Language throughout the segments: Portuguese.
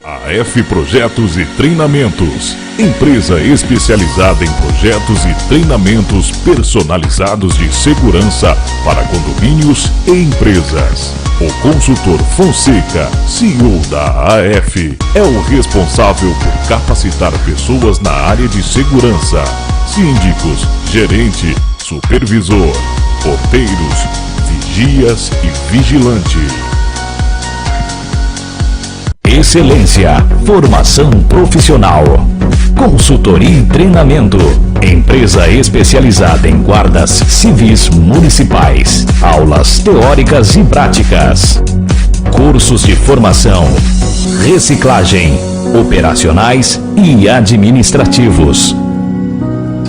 AF Projetos e Treinamentos, empresa especializada em projetos e treinamentos personalizados de segurança para condomínios e empresas. O consultor Fonseca, CEO da AF, é o responsável por capacitar pessoas na área de segurança, síndicos, gerente, supervisor, porteiros, vigias e vigilante. Excelência, formação profissional, consultoria e treinamento, empresa especializada em guardas civis municipais, aulas teóricas e práticas, cursos de formação, reciclagem, operacionais e administrativos.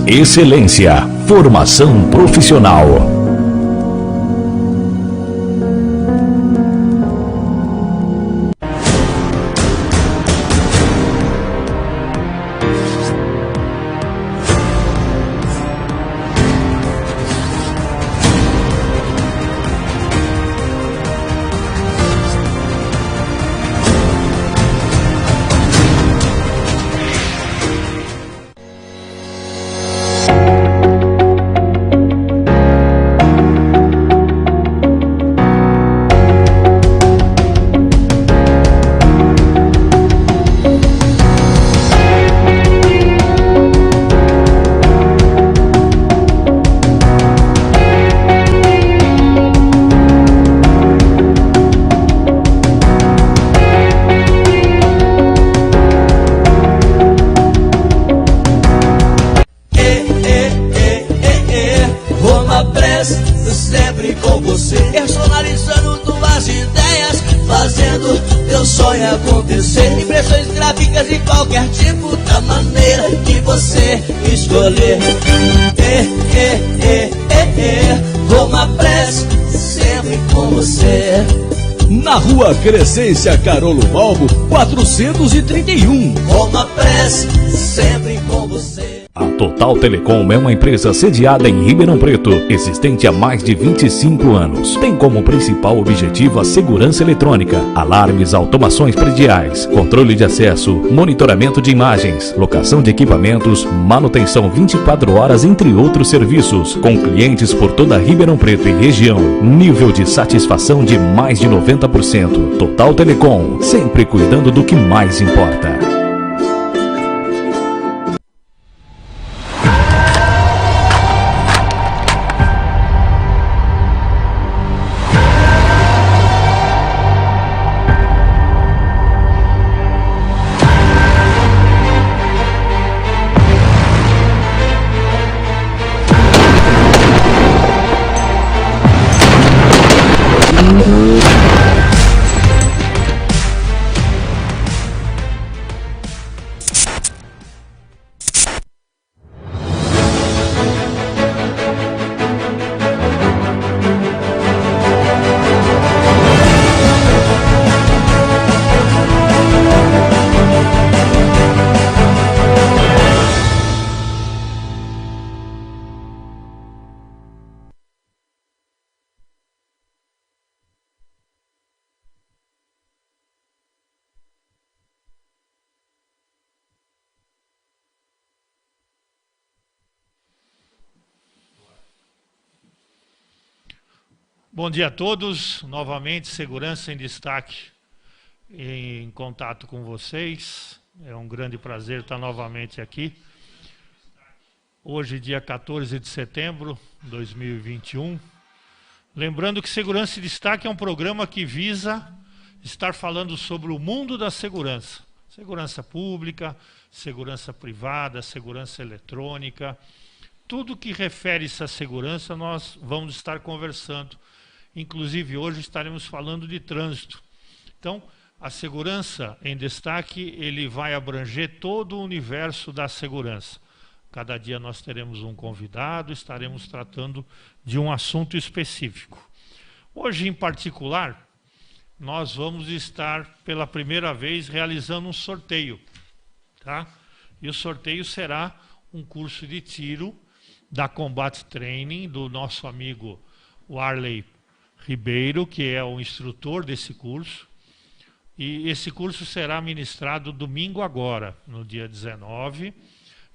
Excelência, formação profissional. Sempre com você, personalizando tuas ideias, fazendo teu sonho acontecer. Impressões gráficas de qualquer tipo, da maneira que você escolher. Roma Press, sempre com você. Na Rua Crescência Carolo Balbo, 431. Roma Press, sempre com você. A Total Telecom é uma empresa sediada em Ribeirão Preto, existente há mais de 25 anos. Tem como principal objetivo a segurança eletrônica, alarmes, automações prediais, controle de acesso, monitoramento de imagens, locação de equipamentos, manutenção 24 horas, entre outros serviços, com clientes por toda Ribeirão Preto e região. Nível de satisfação de mais de 90%. Total Telecom, sempre cuidando do que mais importa. Bom dia a todos, novamente Segurança em Destaque em contato com vocês. É um grande prazer estar novamente aqui. Hoje, dia 14 de setembro de 2021. Lembrando que Segurança em Destaque é um programa que visa estar falando sobre o mundo da segurança. Segurança pública, segurança privada, segurança eletrônica. Tudo que refere-se à segurança nós vamos estar conversando. Inclusive, hoje estaremos falando de trânsito. Então, a Segurança em Destaque, ele vai abranger todo o universo da segurança. Cada dia nós teremos um convidado, estaremos tratando de um assunto específico. Hoje, em particular, nós vamos estar, pela primeira vez, realizando um sorteio. Tá? E o sorteio será um curso de tiro da Combat Training, do nosso amigo Warley Ribeiro, que é o instrutor desse curso. E esse curso será ministrado domingo agora, no dia 19.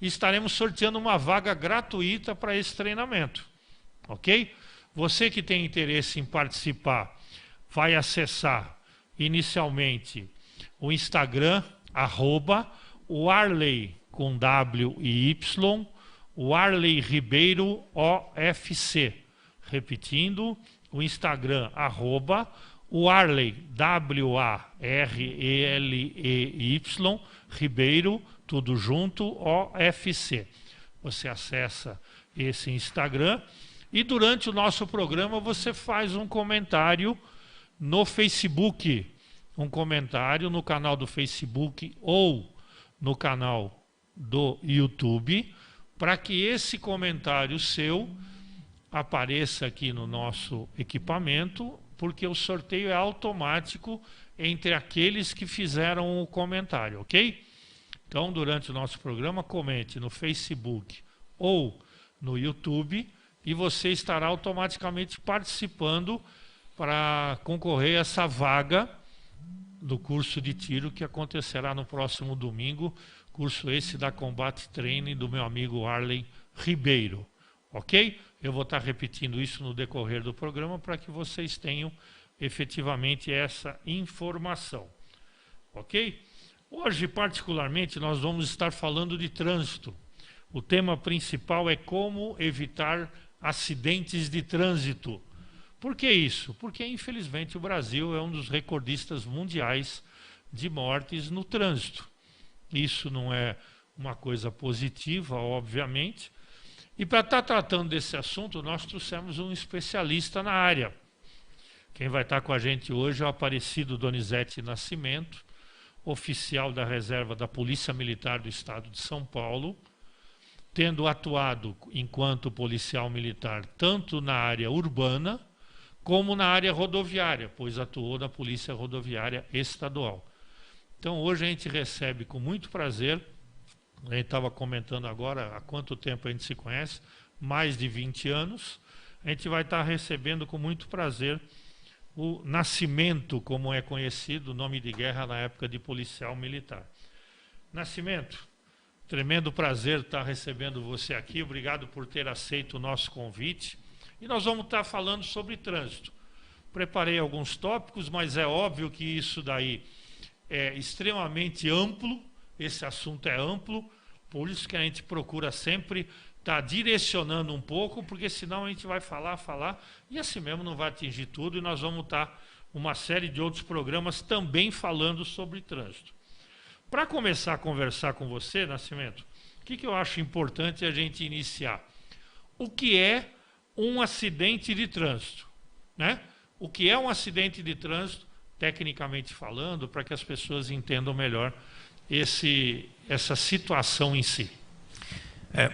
E estaremos sorteando uma vaga gratuita para esse treinamento. Ok? Você que tem interesse em participar, vai acessar inicialmente o Instagram, @Warley com W e Y, Warley Ribeiro OFC. Repetindo, o Instagram, @Warley, WARLEY, Ribeiro, tudo junto, OFC. Você acessa esse Instagram e durante o nosso programa você faz um comentário no Facebook, um comentário no canal do Facebook ou no canal do YouTube, para que esse comentário seu apareça aqui no nosso equipamento, porque o sorteio é automático entre aqueles que fizeram o comentário, ok? Então, durante o nosso programa, comente no Facebook ou no YouTube e você estará automaticamente participando para concorrer a essa vaga do curso de tiro que acontecerá no próximo domingo, curso esse da Combat Training do meu amigo Warley Ribeiro, ok? Eu vou estar repetindo isso no decorrer do programa para que vocês tenham efetivamente essa informação, ok? Hoje, particularmente, nós vamos estar falando de trânsito. O tema principal é como evitar acidentes de trânsito. Por que isso? Porque, infelizmente, o Brasil é um dos recordistas mundiais de mortes no trânsito. Isso não é uma coisa positiva, obviamente. E para estar tratando desse assunto, nós trouxemos um especialista na área. Quem vai estar com a gente hoje é o Aparecido Donizete Nascimento, oficial da reserva da Polícia Militar do Estado de São Paulo, tendo atuado enquanto policial militar tanto na área urbana como na área rodoviária, pois atuou na Polícia Rodoviária Estadual. Então hoje a gente recebe com muito prazer, a gente estava comentando agora há quanto tempo a gente se conhece, mais de 20 anos, a gente vai estar recebendo com muito prazer o Nascimento, como é conhecido, nome de guerra na época de policial militar. Nascimento, tremendo prazer estar recebendo você aqui, obrigado por ter aceito o nosso convite. E nós vamos estar falando sobre trânsito. Preparei alguns tópicos, mas é óbvio que isso daí é extremamente amplo, esse assunto é amplo, por isso que a gente procura sempre estar direcionando um pouco, porque senão a gente vai falar, e assim mesmo não vai atingir tudo, e nós vamos estar uma série de outros programas também falando sobre trânsito. Para começar a conversar com você, Nascimento, o que eu acho importante a gente iniciar? O que é um acidente de trânsito, né? O que é um acidente de trânsito, tecnicamente falando, para que as pessoas entendam melhor essa situação em si.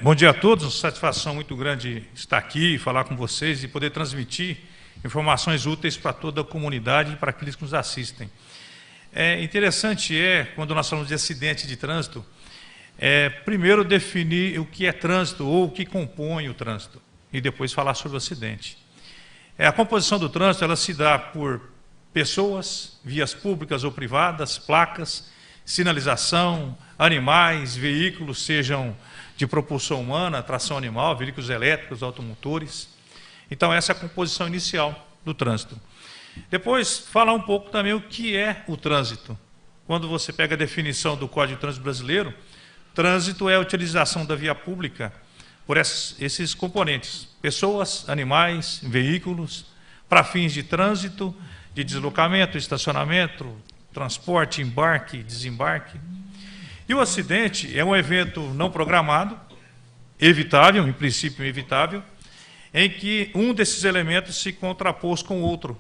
Bom dia a todos, satisfação muito grande estar aqui, falar com vocês e poder transmitir informações úteis para toda a comunidade e para aqueles que nos assistem. Interessante quando nós falamos de acidente de trânsito, primeiro definir o que é trânsito ou o que compõe o trânsito e depois falar sobre o acidente. A composição do trânsito ela se dá por pessoas, vias públicas ou privadas, placas, sinalização, animais, veículos, sejam de propulsão humana, tração animal, veículos elétricos, automotores. Então essa é a composição inicial do trânsito. Depois, falar um pouco também o que é o trânsito. Quando você pega a definição do Código de Trânsito Brasileiro, trânsito é a utilização da via pública por esses componentes, pessoas, animais, veículos, para fins de trânsito, de deslocamento, estacionamento, transporte, embarque, desembarque. E o acidente é um evento não programado, evitável, em princípio evitável, em que um desses elementos se contrapôs com o outro,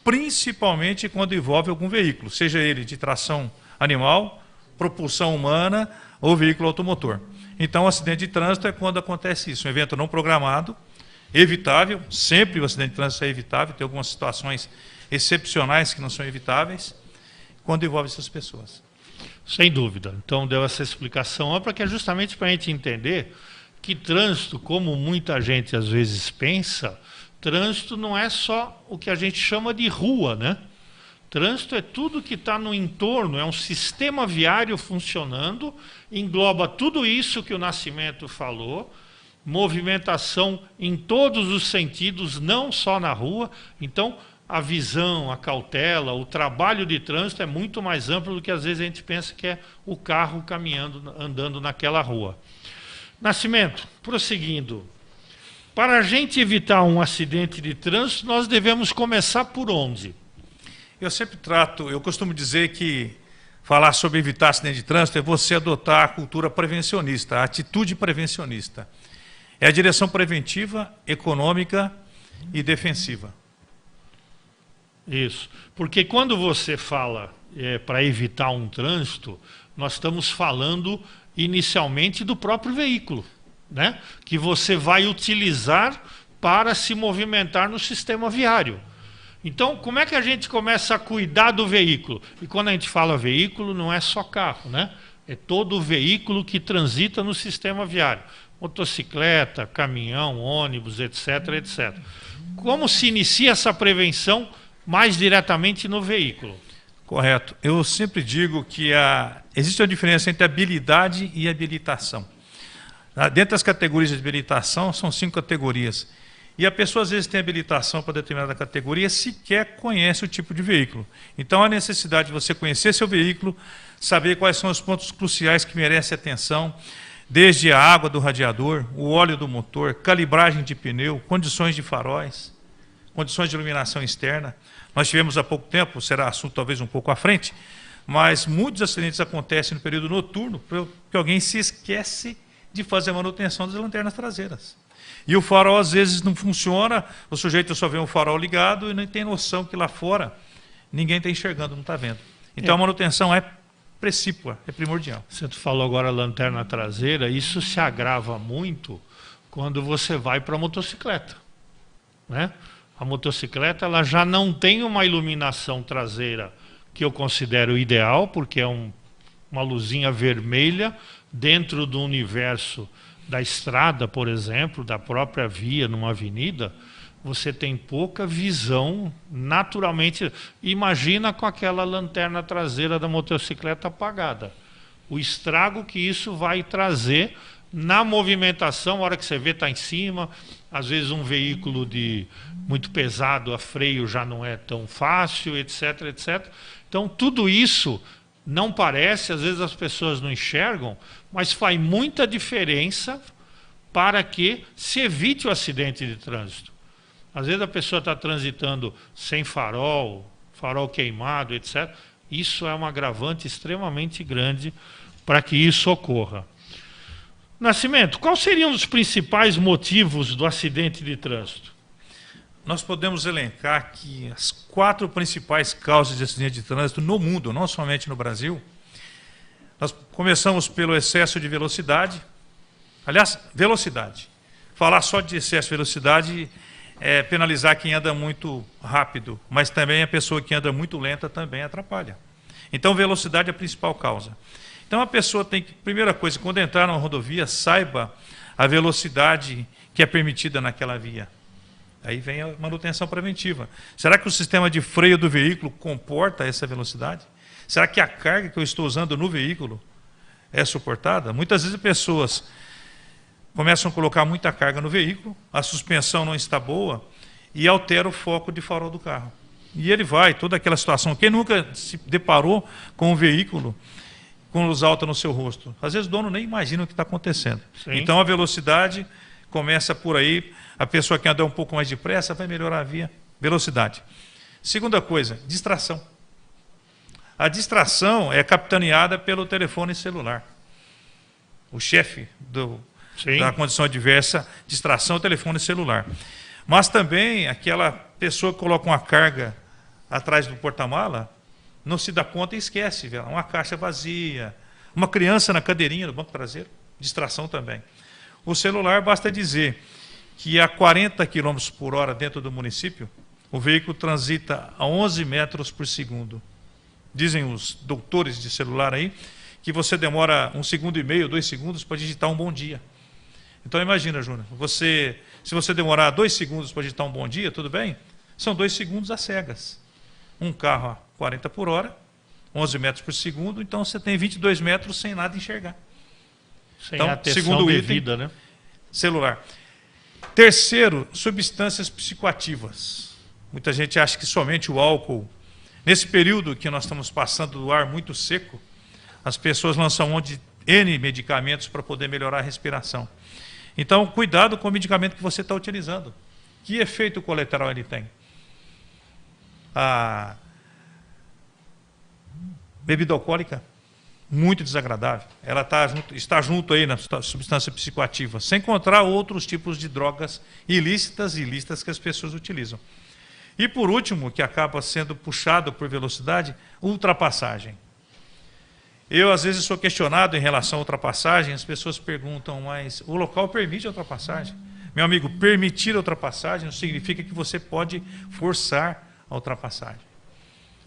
principalmente quando envolve algum veículo, seja ele de tração animal, propulsão humana ou veículo automotor. Então, o acidente de trânsito é quando acontece isso, um evento não programado, evitável, sempre o acidente de trânsito é evitável, tem algumas situações excepcionais que não são evitáveis, quando envolve essas pessoas. Sem dúvida. Então, deu essa explicação para que é justamente para a gente entender que trânsito, como muita gente às vezes pensa, trânsito não é só o que a gente chama de rua, né? Trânsito é tudo que está no entorno, é um sistema viário funcionando, engloba tudo isso que o Nascimento falou, movimentação em todos os sentidos, não só na rua. Então, a visão, a cautela, o trabalho de trânsito é muito mais amplo do que às vezes a gente pensa que é o carro caminhando, andando naquela rua. Nascimento, prosseguindo. Para a gente evitar um acidente de trânsito, nós devemos começar por onde? Eu costumo dizer que falar sobre evitar acidente de trânsito é você adotar a cultura prevencionista, a atitude prevencionista. É a direção preventiva, econômica e defensiva. Isso. Porque quando você fala para evitar um trânsito, nós estamos falando inicialmente do próprio veículo, né? Que você vai utilizar para se movimentar no sistema viário. Então, como é que a gente começa a cuidar do veículo? E quando a gente fala veículo, não é só carro, né? É todo o veículo que transita no sistema viário. Motocicleta, caminhão, ônibus, etc, etc. Como se inicia essa prevenção mais diretamente no veículo? Correto. Eu sempre digo que existe uma diferença entre habilidade e habilitação. Dentro das categorias de habilitação, são 5 categorias. E a pessoa, às vezes, tem habilitação para determinada categoria, sequer conhece o tipo de veículo. Então, há necessidade de você conhecer seu veículo, saber quais são os pontos cruciais que merecem atenção, desde a água do radiador, o óleo do motor, calibragem de pneu, condições de faróis, condições de iluminação externa. Nós tivemos há pouco tempo, será assunto talvez um pouco à frente, mas muitos acidentes acontecem no período noturno porque alguém se esquece de fazer a manutenção das lanternas traseiras. E o farol às vezes não funciona, o sujeito só vê um farol ligado e não tem noção que lá fora ninguém está enxergando, não está vendo. Então a manutenção é precípua, é primordial. Você falou agora lanterna traseira, isso se agrava muito quando você vai para a motocicleta, né? A motocicleta ela já não tem uma iluminação traseira que eu considero ideal, porque é uma luzinha vermelha dentro do universo da estrada, por exemplo, da própria via numa avenida. Você tem pouca visão naturalmente. Imagina com aquela lanterna traseira da motocicleta apagada. O estrago que isso vai trazer na movimentação, a hora que você vê está em cima, às vezes um veículo muito pesado, a freio já não é tão fácil, etc, etc. Então tudo isso não parece, às vezes as pessoas não enxergam, mas faz muita diferença para que se evite o acidente de trânsito. Às vezes a pessoa está transitando sem farol, farol queimado, etc. Isso é um agravante extremamente grande para que isso ocorra. Nascimento, quais seriam os principais motivos do acidente de trânsito? Nós podemos elencar que as 4 principais causas de acidente de trânsito no mundo, não somente no Brasil. Nós começamos pelo excesso de velocidade. Aliás, velocidade. Falar só de excesso de velocidade é penalizar quem anda muito rápido, mas também a pessoa que anda muito lenta também atrapalha. Então, velocidade é a principal causa. Então, a pessoa tem que, primeira coisa, quando entrar numa rodovia, saiba a velocidade que é permitida naquela via. Aí vem a manutenção preventiva. Será que o sistema de freio do veículo comporta essa velocidade? Será que a carga que eu estou usando no veículo é suportada? Muitas vezes as pessoas começam a colocar muita carga no veículo, a suspensão não está boa e altera o foco de farol do carro. E ele vai, toda aquela situação. Quem nunca se deparou com um veículo com luz alta no seu rosto? Às vezes o dono nem imagina o que está acontecendo. Sim. Então a velocidade começa por aí. A pessoa que anda um pouco mais depressa vai melhorar a via. Velocidade. Segunda coisa, distração. A distração é capitaneada pelo telefone celular. O chefe da condição adversa, distração, é o telefone celular. Mas também aquela pessoa que coloca uma carga atrás do porta-mala, não se dá conta e esquece. Uma caixa vazia, uma criança na cadeirinha do banco traseiro, distração também. O celular, basta dizer que a 40 km por hora dentro do município, o veículo transita a 11 metros por segundo. Dizem os doutores de celular aí, que você demora 1,5 segundos, 2 segundos para digitar um bom dia. Então imagina, Júnior, se você demorar 2 segundos para digitar um bom dia, tudo bem? São 2 segundos às cegas. Um carro 40 por hora, 11 metros por segundo, então você tem 22 metros sem nada enxergar. Sem Então, atenção segundo item, devida, né? celular. Terceiro, substâncias psicoativas. Muita gente acha que somente o álcool. Nesse período que nós estamos passando do ar muito seco, as pessoas lançam mão de N medicamentos para poder melhorar a respiração. Então, cuidado com o medicamento que você está utilizando. Que efeito colateral ele tem? A bebida alcoólica, muito desagradável. Ela está junto aí na substância psicoativa, sem encontrar outros tipos de drogas ilícitas e ilícitas que as pessoas utilizam. E por último, que acaba sendo puxado por velocidade, ultrapassagem. Eu, às vezes, sou questionado em relação à ultrapassagem, as pessoas perguntam, mas o local permite a ultrapassagem? Meu amigo, permitir a ultrapassagem não significa que você pode forçar a ultrapassagem.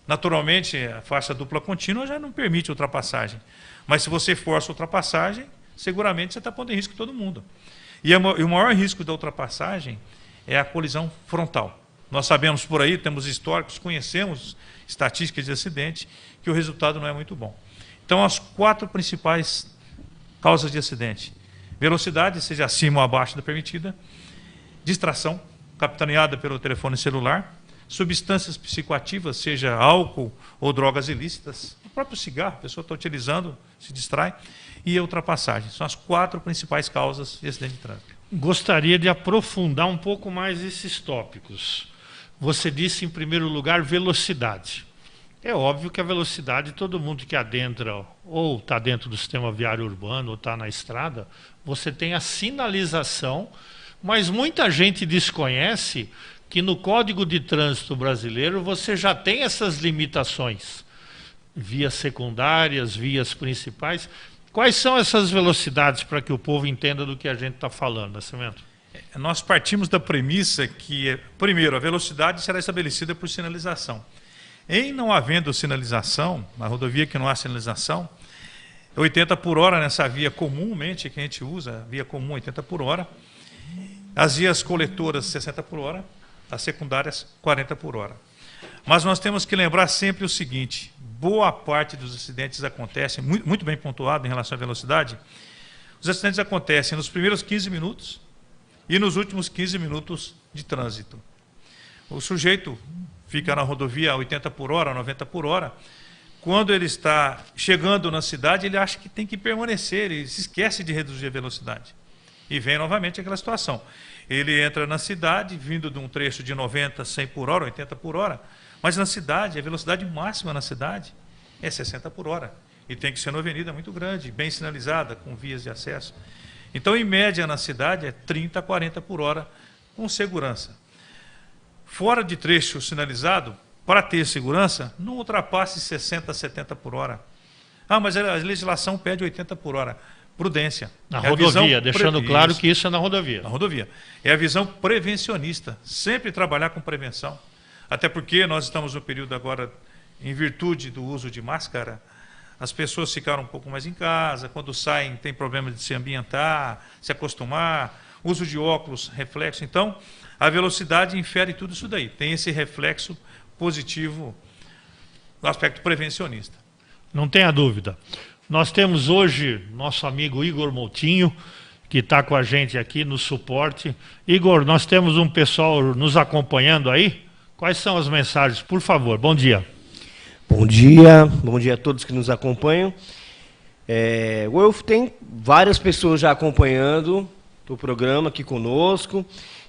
Naturalmente, a faixa dupla contínua já não permite ultrapassagem. Mas se você força a ultrapassagem, seguramente você está pondo em risco todo mundo. E o maior risco da ultrapassagem é a colisão frontal. Nós sabemos por aí, temos históricos, conhecemos estatísticas de acidente, que o resultado não é muito bom. Então, as 4 principais causas de acidente: velocidade, seja acima ou abaixo da permitida; distração, capitaneada pelo telefone celular; substâncias psicoativas, seja álcool ou drogas ilícitas; o próprio cigarro, a pessoa está utilizando, se distrai; e a ultrapassagem. São as 4 principais causas de acidente de trânsito. Gostaria de aprofundar um pouco mais esses tópicos. Você disse, em primeiro lugar, velocidade. É óbvio que a velocidade, todo mundo que adentra, ou está dentro do sistema viário urbano, ou está na estrada, você tem a sinalização, mas muita gente desconhece que no Código de Trânsito Brasileiro você já tem essas limitações. Vias secundárias, vias principais. Quais são essas velocidades para que o povo entenda do que a gente está falando, Nascimento? Nós partimos da premissa que, primeiro, a velocidade será estabelecida por sinalização. Em não havendo sinalização, na rodovia que não há sinalização, 80 por hora nessa via comumente que a gente usa, via comum 80 por hora, as vias coletoras 60 por hora, as secundárias 40 por hora. Mas nós temos que lembrar sempre o seguinte: boa parte dos acidentes acontecem, muito bem pontuado em relação à velocidade, os acidentes acontecem nos primeiros 15 minutos e nos últimos 15 minutos de trânsito. O sujeito fica na rodovia a 80 por hora, 90 por hora, quando ele está chegando na cidade, ele acha que tem que permanecer, ele se esquece de reduzir a velocidade. E vem novamente aquela situação. Ele entra na cidade, vindo de um trecho de 90, 100 por hora, 80 por hora, mas na cidade, a velocidade máxima na cidade é 60 por hora. E tem que ser uma avenida muito grande, bem sinalizada, com vias de acesso. Então, em média, na cidade, é 30 a 40 por hora, com segurança. Fora de trecho sinalizado, para ter segurança, não ultrapasse 60 a 70 por hora. Ah, mas a legislação pede 80 por hora. Prudência. Na rodovia, deixando claro que isso é na rodovia. Na rodovia. É a visão prevencionista. Sempre trabalhar com prevenção. Até porque nós estamos no período agora, em virtude do uso de máscara, as pessoas ficaram um pouco mais em casa, quando saem tem problema de se ambientar, se acostumar, uso de óculos, reflexo. Então, a velocidade infere tudo isso daí. Tem esse reflexo positivo no aspecto prevencionista. Não tenha dúvida. Nós temos hoje nosso amigo Igor Moutinho, que está com a gente aqui no suporte. Igor, nós temos um pessoal nos acompanhando aí. Quais são as mensagens? Por favor, bom dia. Bom dia a todos que nos acompanham. O Wolf tem várias pessoas já acompanhando o programa aqui conosco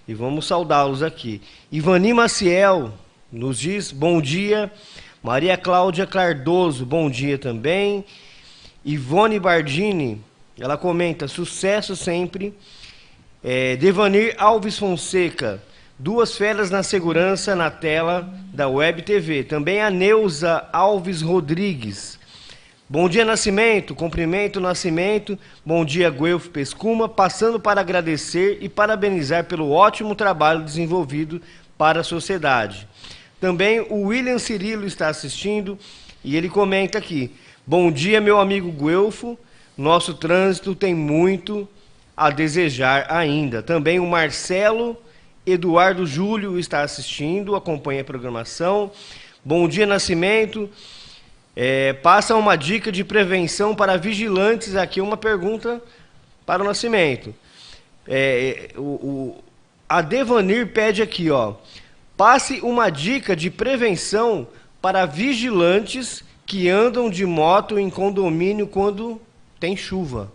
e vamos saudá-los aqui. Ivani Maciel nos diz bom dia. Maria Cláudia Cardoso, bom dia também. Ivone Bardini, ela comenta, sucesso sempre. Devanir Alves Fonseca, 2 férias na segurança na tela da Web TV. Também a Neuza Alves Rodrigues. Bom dia, Nascimento. Cumprimento, Nascimento. Bom dia, Guelph Pescuma. Passando para agradecer e parabenizar pelo ótimo trabalho desenvolvido para a sociedade. Também o William Cirilo está assistindo e ele comenta aqui. Bom dia, meu amigo Guelfo. Nosso trânsito tem muito a desejar ainda. Também o Marcelo Eduardo Júlio está assistindo, acompanha a programação. Bom dia, Nascimento. Passa uma dica de prevenção para vigilantes. Aqui uma pergunta para o Nascimento. A Devanir pede aqui, ó. Passe uma dica de prevenção para vigilantes que andam de moto em condomínio quando tem chuva.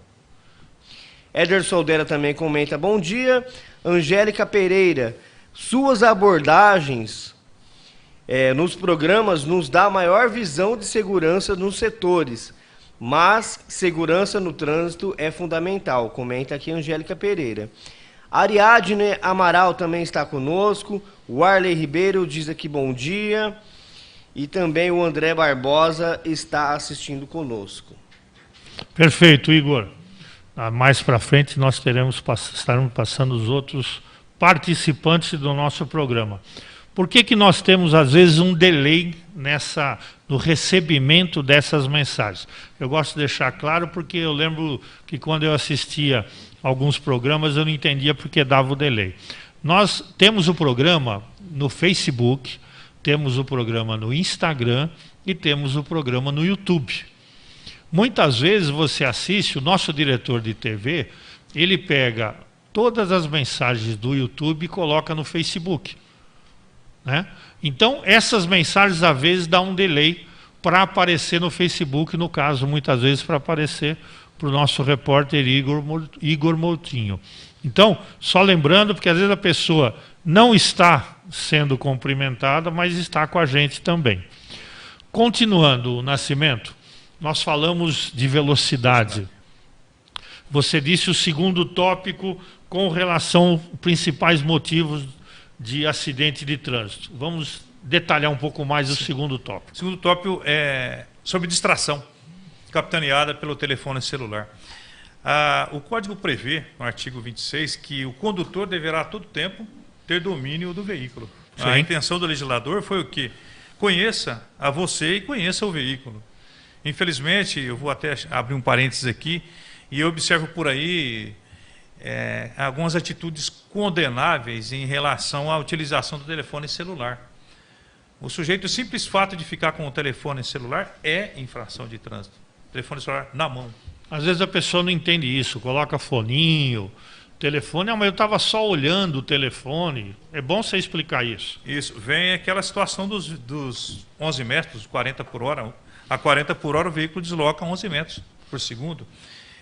Éder Soldera também comenta, bom dia. Angélica Pereira, suas abordagens nos programas nos dá maior visão de segurança nos setores, mas segurança no trânsito é fundamental, comenta aqui Angélica Pereira. Ariadne Amaral também está conosco, o Arley Ribeiro diz aqui bom dia, e também o André Barbosa está assistindo conosco. Perfeito, Igor. Mais para frente nós estaremos passando os outros participantes do nosso programa. Por que nós temos às vezes um delay no recebimento dessas mensagens? Eu gosto de deixar claro porque eu lembro que quando eu assistia alguns programas eu não entendia porque dava o delay. Nós temos o programa no Facebook, temos o programa no Instagram e temos o programa no YouTube. Muitas vezes você assiste, o nosso diretor de TV, ele pega todas as mensagens do YouTube e coloca no Facebook, né? Então, essas mensagens às vezes dão um delay para aparecer no Facebook, no caso, muitas vezes para aparecer para o nosso repórter Igor Moutinho. Então, só lembrando, porque às vezes a pessoa não está sendo cumprimentada, mas está com a gente também. Continuando o Nascimento, nós falamos de velocidade. Você disse o segundo tópico com relação aos principais motivos de acidente de trânsito. Vamos detalhar um pouco mais o segundo tópico. O segundo tópico é sobre distração, capitaneada pelo telefone celular. O Código prevê, no artigo 26, que o condutor deverá a todo tempo ter domínio do veículo. Sim. A intenção do legislador foi o quê? Conheça a você e conheça o veículo. Infelizmente, eu vou até abrir um parênteses aqui, e eu observo por aí algumas atitudes condenáveis em relação à utilização do telefone celular. O sujeito, o simples fato de ficar com o telefone celular é infração de trânsito. Telefone celular na mão. Às vezes a pessoa não entende isso, coloca foninho, telefone, mas eu estava só olhando o telefone. É bom você explicar isso. Isso, vem aquela situação dos 11 metros, 40 por hora. A 40 por hora o veículo desloca 11 metros por segundo.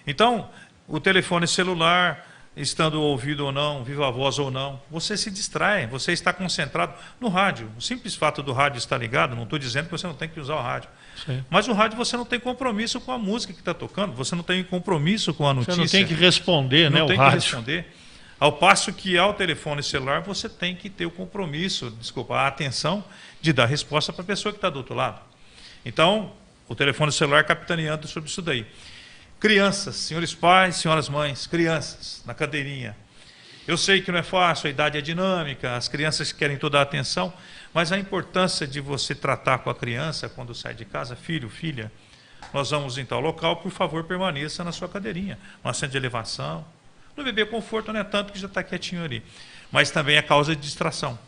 Então, o telefone celular, estando ouvido ou não, viva voz ou não, você se distrai, você está concentrado no rádio. O simples fato do rádio estar ligado, não estou dizendo que você não tem que usar o rádio. Sim. Mas o rádio você não tem compromisso com a música que está tocando, você não tem compromisso com a notícia. Você não tem que responder, né, o rádio. Não tem que responder. Ao passo que ao telefone celular você tem que ter o compromisso, a atenção de dar resposta para a pessoa que está do outro lado. Então, o telefone celular capitaneando sobre isso daí. Crianças, senhores pais, senhoras mães, crianças, na cadeirinha. Eu sei que não é fácil, a idade é dinâmica, as crianças querem toda a atenção, mas a importância de você tratar com a criança quando sai de casa, filho, filha, nós vamos em tal local, por favor, permaneça na sua cadeirinha, no assento de elevação. No bebê conforto não é tanto que já está quietinho ali, mas também é causa de distração.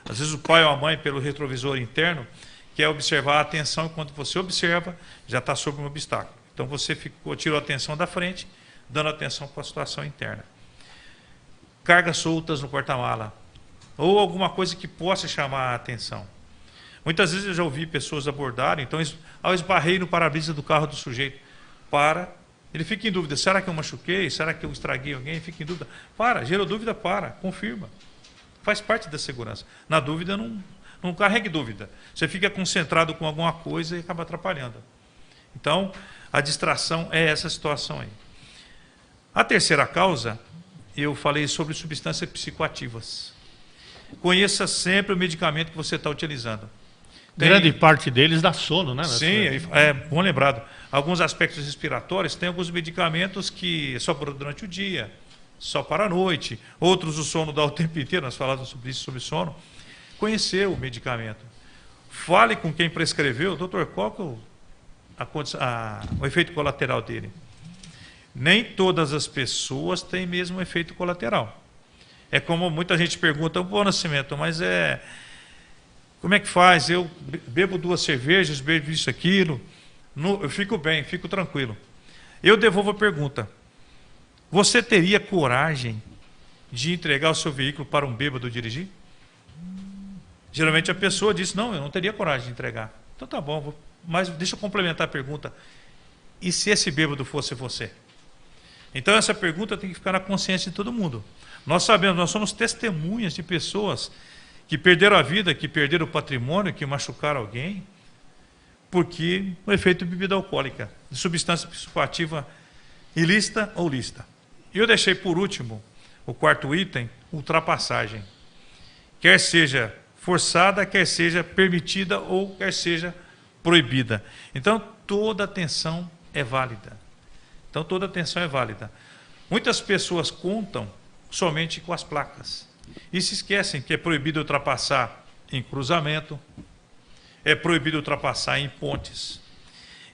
Às vezes o pai ou a mãe, pelo retrovisor interno, quer observar a atenção, e quando você observa, já está sobre um obstáculo. Então você tirou a atenção da frente, dando atenção para a situação interna. Cargas soltas no porta-mala, ou alguma coisa que possa chamar a atenção. Muitas vezes eu já ouvi pessoas abordarem, então, ao esbarrei no para-brisa do carro do sujeito, ele fica em dúvida, será que eu machuquei? Será que eu estraguei alguém? Fica em dúvida. Gerou dúvida, confirma. Faz parte da segurança. Na dúvida, não carregue dúvida. Você fica concentrado com alguma coisa e acaba atrapalhando. Então, a distração é essa situação aí. A terceira causa, eu falei sobre substâncias psicoativas. Conheça sempre o medicamento que você está utilizando. Grande parte deles dá sono, né? Sim, é bom lembrado. Alguns aspectos respiratórios, tem alguns medicamentos que é só durante o dia, só para a noite. Outros o sono dá o tempo inteiro, nós falamos sobre isso, sobre sono. Conhecer o medicamento. Fale com quem prescreveu, doutor, qual que é o efeito colateral dele? Nem todas as pessoas têm mesmo efeito colateral. É como muita gente pergunta, Nascimento, mas como é que faz? Eu bebo 2 cervejas, bebo isso, aquilo, eu fico bem, fico tranquilo. Eu devolvo a pergunta. Você teria coragem de entregar o seu veículo para um bêbado dirigir? Geralmente a pessoa diz, não, eu não teria coragem de entregar. Então tá bom, mas deixa eu complementar a pergunta. E se esse bêbado fosse você? Então essa pergunta tem que ficar na consciência de todo mundo. Nós sabemos, nós somos testemunhas de pessoas que perderam a vida, que perderam o patrimônio, que machucaram alguém, porque o efeito de bebida alcoólica, de substância psicoativa ilícita ou lícita. E eu deixei por último, o 4º item, ultrapassagem. Quer seja forçada, quer seja permitida ou quer seja proibida. Então, toda atenção é válida. Muitas pessoas contam somente com as placas. E se esquecem que é proibido ultrapassar em cruzamento, é proibido ultrapassar em pontes,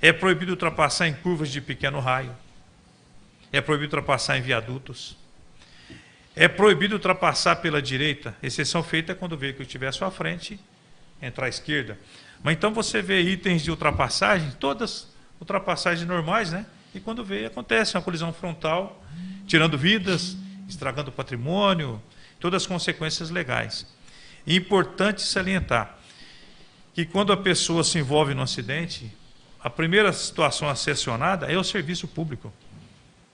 é proibido ultrapassar em curvas de pequeno raio, é proibido ultrapassar em viadutos, é proibido ultrapassar pela direita, exceção feita quando o veículo estiver à sua frente, entrar à esquerda. Mas então você vê itens de ultrapassagem, todas ultrapassagens normais, né? E quando vê, acontece uma colisão frontal, tirando vidas, estragando patrimônio, todas as consequências legais. E é importante salientar que quando a pessoa se envolve no acidente, a primeira situação a ser acionada é o serviço público.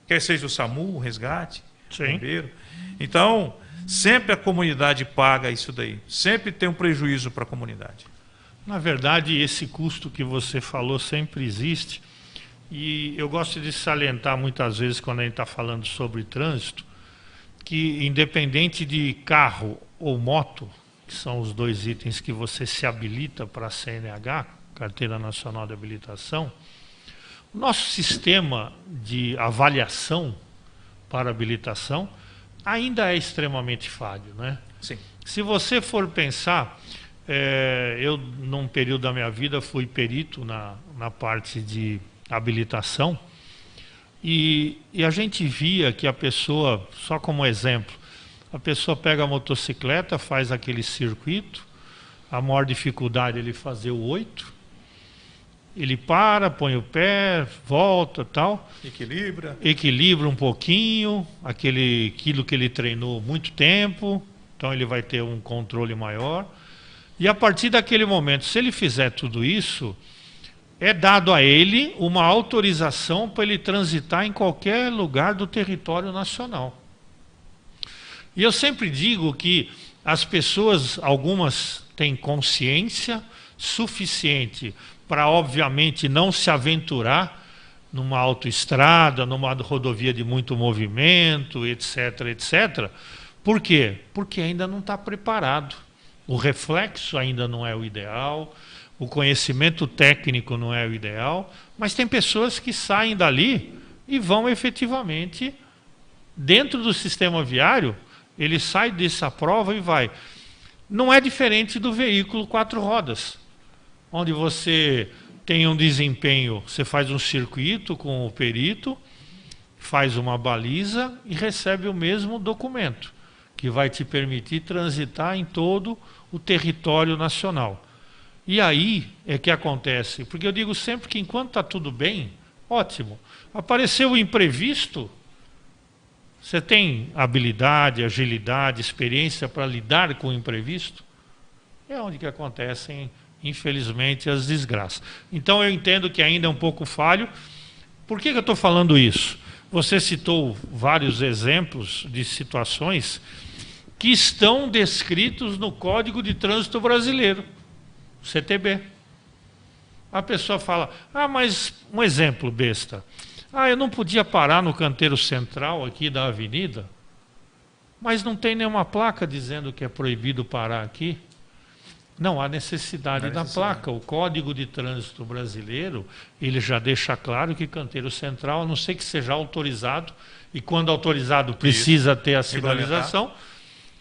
Quer seja o SAMU, o resgate, o bombeiro. Então, sempre a comunidade paga isso daí. Sempre tem um prejuízo para a comunidade. Na verdade, esse custo que você falou sempre existe. E eu gosto de salientar muitas vezes, quando a gente está falando sobre trânsito, que independente de carro ou moto, que são os 2 itens que você se habilita para a CNH, Carteira Nacional de Habilitação, o nosso sistema de avaliação para habilitação ainda é extremamente falho, né? Sim. Se você for pensar, eu num período da minha vida fui perito na parte de habilitação e a gente via que a pessoa, só como exemplo, a pessoa pega a motocicleta, faz aquele circuito, a maior dificuldade é ele fazer o 8, ele para, põe o pé, volta, tal, equilibra um pouquinho, aquilo que ele treinou muito tempo, então ele vai ter um controle maior. E a partir daquele momento, se ele fizer tudo isso, é dado a ele uma autorização para ele transitar em qualquer lugar do território nacional. E eu sempre digo que as pessoas, algumas têm consciência suficiente para, obviamente, não se aventurar numa autoestrada, numa rodovia de muito movimento, etc, etc. Por quê? Porque ainda não está preparado. O reflexo ainda não é o ideal, o conhecimento técnico não é o ideal, mas tem pessoas que saem dali e vão efetivamente, dentro do sistema viário, ele sai dessa prova e vai. Não é diferente do veículo 4 rodas, onde você tem um desempenho, você faz um circuito com o perito, faz uma baliza e recebe o mesmo documento, que vai te permitir transitar em todo o território nacional. E aí é que acontece, porque eu digo sempre que enquanto está tudo bem, ótimo. Apareceu o imprevisto, você tem habilidade, agilidade, experiência para lidar com o imprevisto, é onde que acontecem, infelizmente, as desgraças. Então eu entendo que ainda é um pouco falho. Por que eu estou falando isso? Você citou vários exemplos de situações que estão descritos no Código de Trânsito Brasileiro, CTB. A pessoa fala, mas um exemplo besta, eu não podia parar no canteiro central aqui da avenida, mas não tem nenhuma placa dizendo que é proibido parar aqui. Não há necessidade da placa. O Código de Trânsito Brasileiro, ele já deixa claro que canteiro central, a não ser que seja autorizado, e quando autorizado precisa ter a sinalização,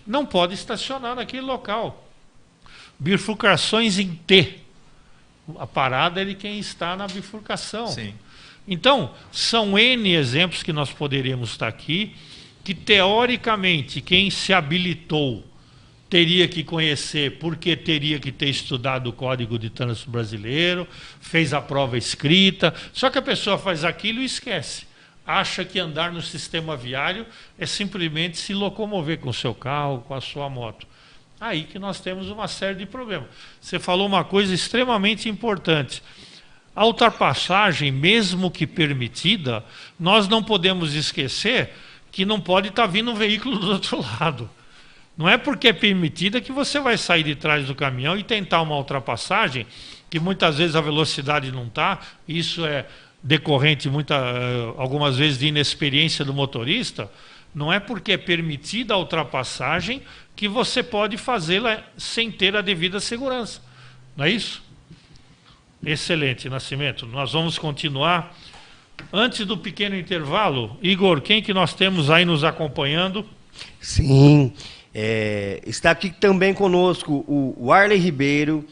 não pode estacionar naquele local. Bifurcações em T. A parada é de quem está na bifurcação. Sim. Então, são N exemplos que nós poderíamos estar aqui, que teoricamente quem se habilitou teria que conhecer porque teria que ter estudado o Código de Trânsito Brasileiro, fez a prova escrita, só que a pessoa faz aquilo e esquece. Acha que andar no sistema viário é simplesmente se locomover com o seu carro, com a sua moto. Aí que nós temos uma série de problemas. Você falou uma coisa extremamente importante. A ultrapassagem, mesmo que permitida, nós não podemos esquecer que não pode estar vindo um veículo do outro lado. Não é porque é permitida que você vai sair de trás do caminhão e tentar uma ultrapassagem, que muitas vezes a velocidade não está, isso é decorrente algumas vezes de inexperiência do motorista. Não é porque é permitida a ultrapassagem que você pode fazê-la sem ter a devida segurança. Não é isso? Excelente, Nascimento. Nós vamos continuar. Antes do pequeno intervalo, Igor, quem que nós temos aí nos acompanhando? Sim, está aqui também conosco o Arley Ribeiro,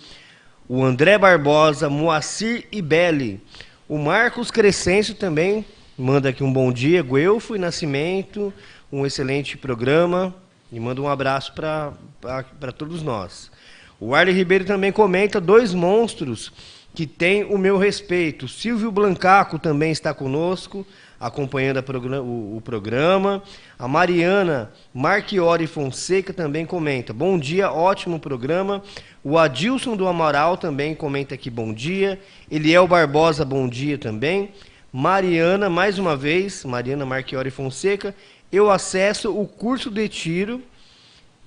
o André Barbosa, Moacir Ibelli, o Marcos Crescêncio também manda aqui um bom dia, Guelfo e Nascimento, um excelente programa, e manda um abraço para todos nós. O Arley Ribeiro também comenta 2 monstros que tem o meu respeito. Silvio Blancaco também está conosco, acompanhando o programa. A Mariana Marchiori Fonseca também comenta. Bom dia, ótimo programa. O Adilson do Amaral também comenta aqui, bom dia. Eliel Barbosa, bom dia também. Mariana, mais uma vez, Mariana Marchiori Fonseca, eu acesso o curso de tiro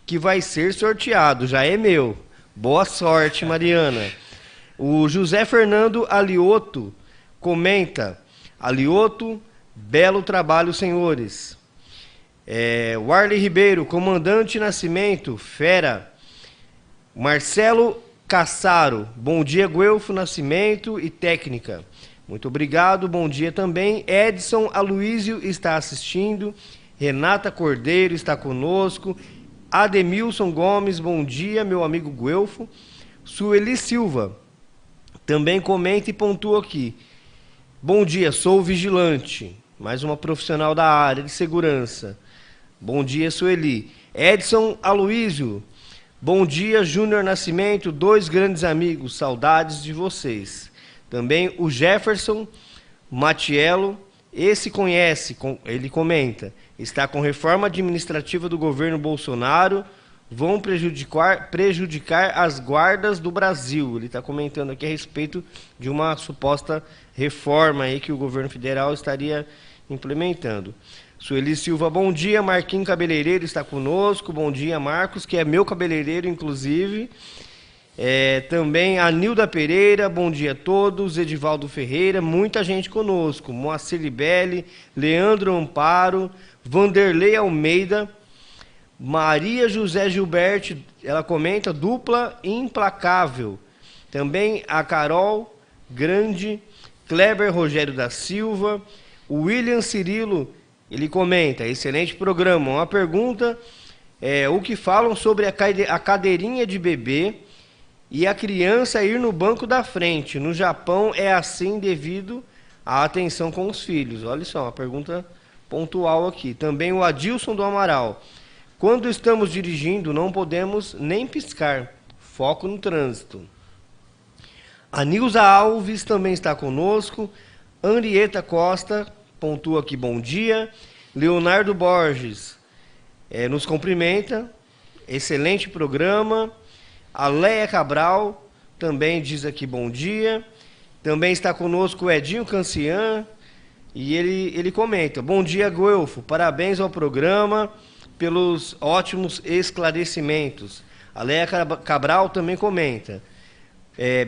que vai ser sorteado, já é meu. Boa sorte, Mariana. O José Fernando Alioto comenta, Alioto, belo trabalho, senhores. O Arley Ribeiro, comandante Nascimento, fera. Marcelo Cassaro, bom dia, Guelfo, Nascimento e técnica. Muito obrigado, bom dia também. Edson Aloísio está assistindo. Renata Cordeiro está conosco. Ademilson Gomes, bom dia, meu amigo Guelfo. Sueli Silva também comenta e pontua aqui. Bom dia, sou vigilante. Mais uma profissional da área de segurança. Bom dia, Sueli. Edson Aloísio. Bom dia, Júnior Nascimento. 2 grandes amigos. Saudades de vocês. Também o Jefferson Matiello. Esse conhece, ele comenta. Está com reforma administrativa do governo Bolsonaro. Vão prejudicar as guardas do Brasil. Ele está comentando aqui a respeito de uma suposta reforma aí que o governo federal estaria implementando. Sueli Silva, bom dia. Marquinhos Cabeleireiro está conosco. Bom dia, Marcos, que é meu cabeleireiro, inclusive. Também a Nilda Pereira, bom dia a todos. Edivaldo Ferreira, muita gente conosco. Moacir Libelli, Leandro Amparo, Vanderlei Almeida, Maria José Gilberto, ela comenta, dupla implacável. Também a Carol Grande, Kleber Rogério da Silva, o William Cirilo, ele comenta, excelente programa. Uma pergunta, o que falam sobre a cadeirinha de bebê e a criança ir no banco da frente? No Japão é assim devido à atenção com os filhos. Olha só, uma pergunta pontual aqui. Também o Adilson do Amaral. Quando estamos dirigindo, não podemos nem piscar. Foco no trânsito. A Nilza Alves também está conosco. Henrieta Costa pontua aqui, bom dia. Leonardo Borges nos cumprimenta. Excelente programa. A Leia Cabral também diz aqui, bom dia. Também está conosco o Edinho Cancian. E ele comenta, bom dia, Guelfo. Parabéns ao programa pelos ótimos esclarecimentos. A Leia Cabral também comenta.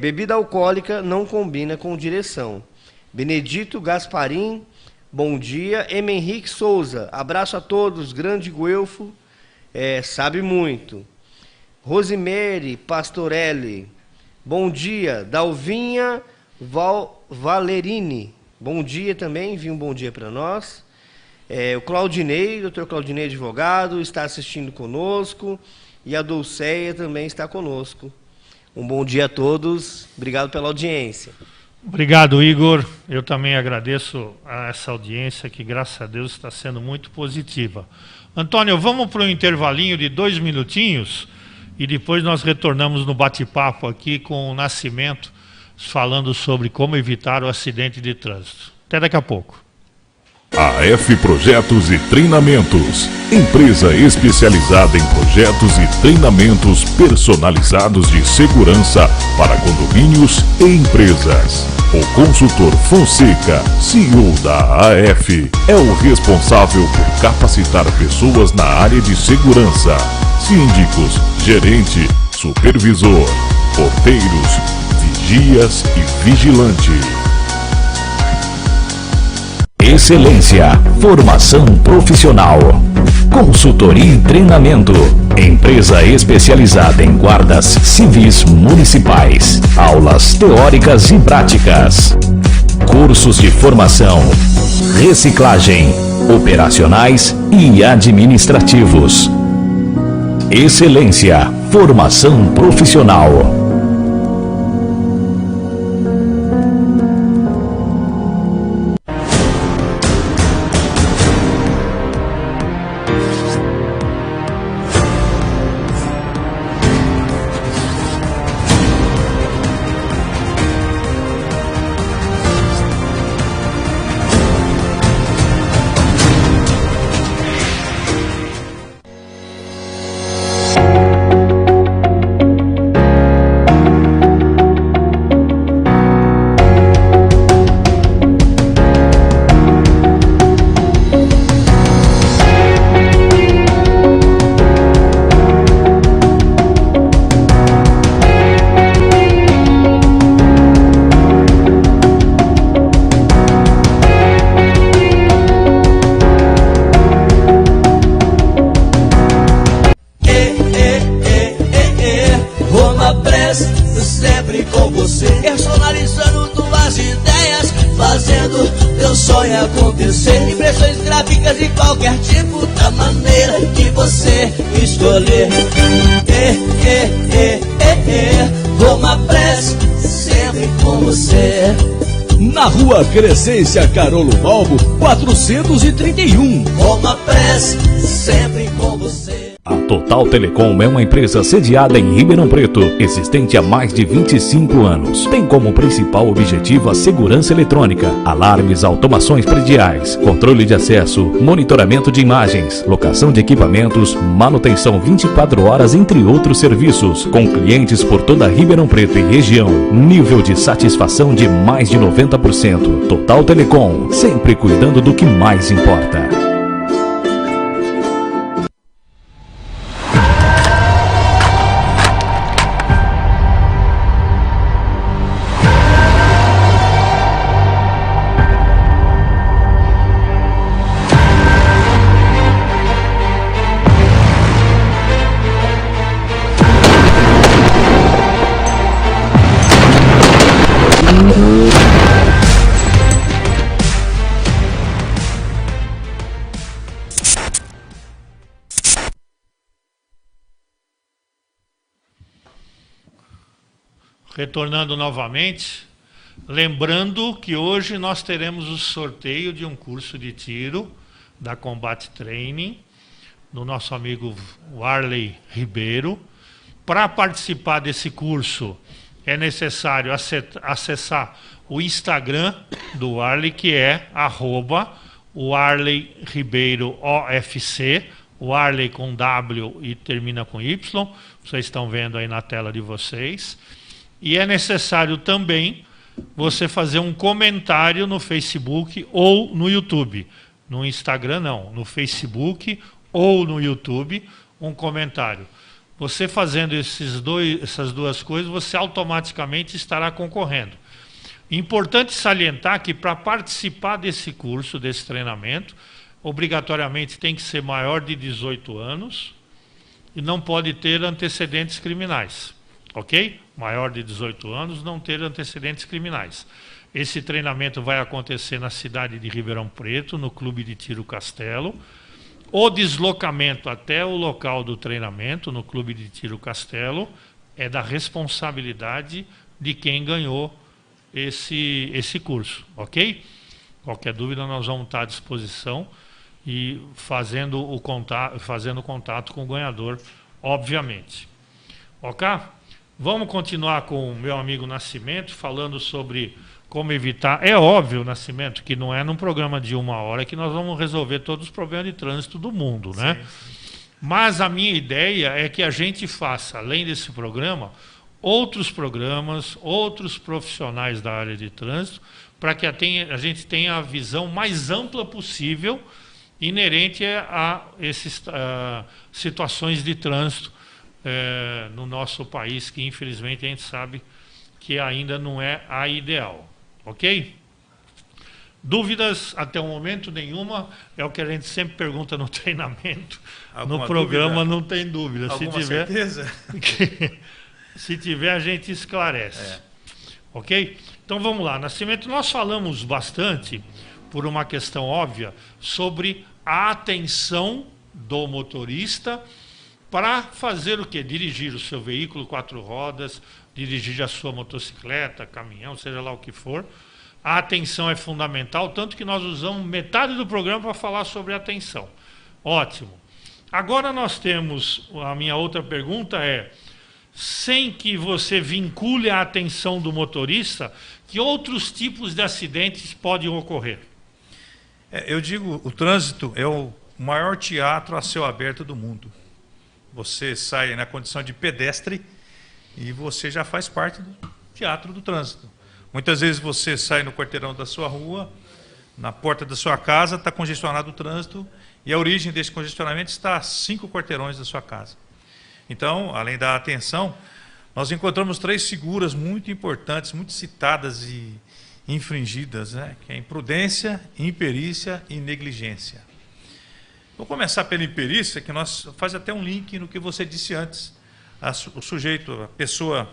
Bebida alcoólica não combina com direção. Benedito Gasparim, bom dia. M. Henrique Souza, abraço a todos. Grande Guelfo, sabe muito. Rosemary Pastorelli, bom dia. Dalvinha Valerini, bom dia também, envia um bom dia para nós. O Claudinei, doutor Claudinei advogado, está assistindo conosco. E a Dulceia também está conosco. Um bom dia a todos. Obrigado pela audiência. Obrigado, Igor. Eu também agradeço a essa audiência que, graças a Deus, está sendo muito positiva. Antônio, vamos para um intervalinho de 2 minutinhos. e depois nós retornamos no bate-papo aqui com o Nascimento, falando sobre como evitar o acidente de trânsito. Até daqui a pouco. AF Projetos e Treinamentos, empresa especializada em projetos e treinamentos personalizados de segurança para condomínios e empresas. O consultor Fonseca, CEO da AF, é o responsável por capacitar pessoas na área de segurança, síndicos, gerente, supervisor, porteiros, vigias e vigilante. Excelência, formação profissional, consultoria e treinamento, empresa especializada em guardas civis municipais, aulas teóricas e práticas, cursos de formação, reciclagem, operacionais e administrativos. Excelência, formação profissional. Sempre com você, personalizando tuas ideias, fazendo teu sonho acontecer. Impressões gráficas de qualquer tipo, da maneira que você escolher. Roma Press, sempre com você. Na Rua Crescência Carolo Balbo, 431. Roma Press, sempre com você. A Total Telecom é uma empresa sediada em Ribeirão Preto, existente há mais de 25 anos. Tem como principal objetivo a segurança eletrônica, alarmes, automações prediais, controle de acesso, monitoramento de imagens, locação de equipamentos, manutenção 24 horas, entre outros serviços, com clientes por toda Ribeirão Preto e região. Nível de satisfação de mais de 90%. Total Telecom, sempre cuidando do que mais importa. Retornando novamente, lembrando que hoje nós teremos o sorteio de um curso de tiro da Combat Training, do nosso amigo Warley Ribeiro. Para participar desse curso, é necessário acessar o Instagram do Warley, que é @WarleyRibeiroOFC, Warley com W e termina com Y, vocês estão vendo aí na tela de vocês. E é necessário também você fazer um comentário no Facebook ou no YouTube. No Instagram não, no Facebook ou no YouTube, um comentário. Você fazendo essas duas coisas, você automaticamente estará concorrendo. Importante salientar que para participar desse curso, desse treinamento, obrigatoriamente tem que ser maior de 18 anos e não pode ter antecedentes criminais. Ok? Maior de 18 anos, não ter antecedentes criminais. Esse treinamento vai acontecer na cidade de Ribeirão Preto, no Clube de Tiro Castelo. O deslocamento até o local do treinamento, no Clube de Tiro Castelo, é da responsabilidade de quem ganhou esse curso, ok? Qualquer dúvida nós vamos estar à disposição e fazendo contato com o ganhador, obviamente. Ok? Vamos continuar com o meu amigo Nascimento, falando sobre como evitar. É óbvio, Nascimento, que não é num programa de 1 hora que nós vamos resolver todos os problemas de trânsito do mundo, né? Sim. Mas a minha ideia é que a gente faça, além desse programa, outros programas, outros profissionais da área de trânsito, para que a gente tenha a visão mais ampla possível inerente a essas situações de trânsito no nosso país, que infelizmente a gente sabe que ainda não é a ideal. Ok? Dúvidas até o momento nenhuma, é o que a gente sempre pergunta no treinamento. Alguma no programa dúvida? Não tem dúvida. Alguma certeza? Se tiver, a gente esclarece. Ok? Então vamos lá. Nascimento, nós falamos bastante, por uma questão óbvia, sobre a atenção do motorista para fazer o quê? Dirigir o seu veículo 4 rodas, dirigir a sua motocicleta, caminhão, seja lá o que for. A atenção é fundamental, tanto que nós usamos metade do programa para falar sobre atenção. Ótimo. Agora nós temos, a minha outra pergunta é, sem que você vincule a atenção do motorista, que outros tipos de acidentes podem ocorrer? Eu digo, o trânsito é o maior teatro a céu aberto do mundo. Você sai na condição de pedestre e você já faz parte do teatro do trânsito. Muitas vezes você sai no quarteirão da sua rua, na porta da sua casa, está congestionado o trânsito, e a origem desse congestionamento está a 5 quarteirões da sua casa. Então, além da atenção, nós encontramos 3 figuras muito importantes, muito citadas e infringidas, né? Que é a imprudência, imperícia e negligência. Vou começar pela imperícia, que nós faz até um link no que você disse antes. O sujeito, a pessoa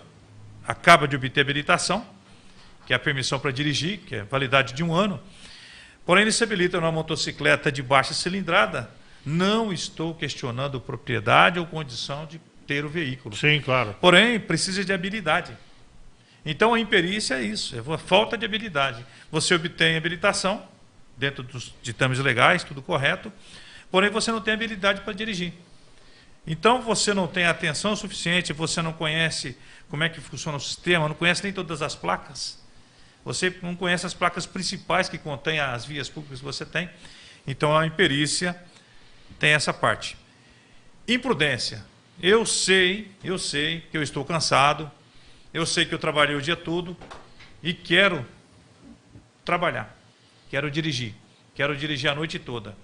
acaba de obter habilitação, que é a permissão para dirigir, que é validade de 1 ano, porém ele se habilita numa motocicleta de baixa cilindrada. Não estou questionando propriedade ou condição de ter o veículo. Sim, claro. Porém, precisa de habilidade. Então, a imperícia é isso, é a falta de habilidade. Você obtém habilitação, dentro dos ditames legais, tudo correto, porém você não tem habilidade para dirigir. Então, você não tem atenção suficiente, você não conhece como é que funciona o sistema, não conhece nem todas as placas. Você não conhece as placas principais que contêm as vias públicas que você tem. Então, a imperícia tem essa parte. Imprudência. Eu sei que eu estou cansado, eu sei que eu trabalhei o dia todo e quero trabalhar, quero dirigir a noite toda.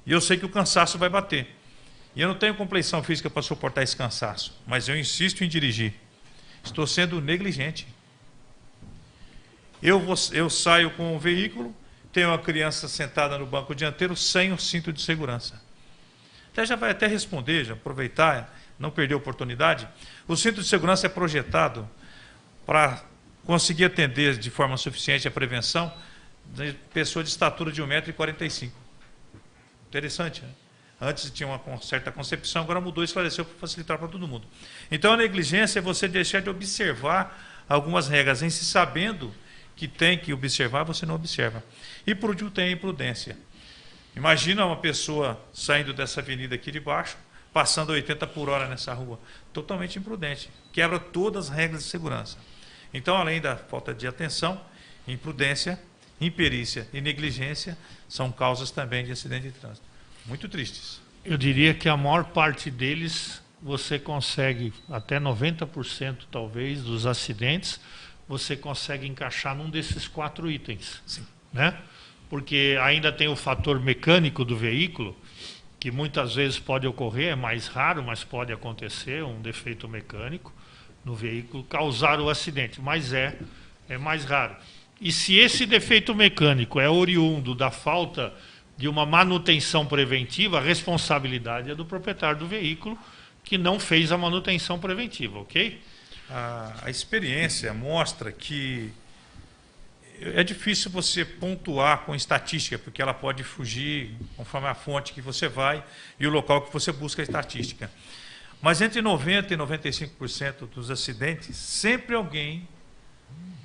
E eu sei que o cansaço vai bater. E eu não tenho compleição física para suportar esse cansaço, mas eu insisto em dirigir. Estou sendo negligente. Eu saio com o veículo, tenho uma criança sentada no banco dianteiro sem o cinto de segurança. Já vai até responder, já aproveitar, não perder a oportunidade. O cinto de segurança é projetado para conseguir atender de forma suficiente a prevenção de pessoa de estatura de 1,45 m. Interessante, né? Antes tinha uma certa concepção, agora mudou e esclareceu para facilitar para todo mundo. Então a negligência é você deixar de observar algumas regras, em se sabendo que tem que observar, você não observa. E por último tem a imprudência. Imagina uma pessoa saindo dessa avenida aqui de baixo, passando 80 por hora nessa rua. Totalmente imprudente. Quebra todas as regras de segurança. Então, além da falta de atenção, imprudência, imperícia e negligência são causas também de acidente de trânsito. Muito tristes. Eu diria que a maior parte deles, você consegue, até 90% talvez, dos acidentes, você consegue encaixar num desses 4 itens. Sim. Né? Porque ainda tem o fator mecânico do veículo, que muitas vezes pode ocorrer, é mais raro, mas pode acontecer, um defeito mecânico no veículo, causar o acidente, mas é mais raro. E se esse defeito mecânico é oriundo da falta de uma manutenção preventiva, a responsabilidade é do proprietário do veículo, que não fez a manutenção preventiva, ok? A experiência mostra que é difícil você pontuar com estatística, porque ela pode fugir conforme a fonte que você vai e o local que você busca a estatística. Mas entre 90% e 95% dos acidentes, sempre alguém,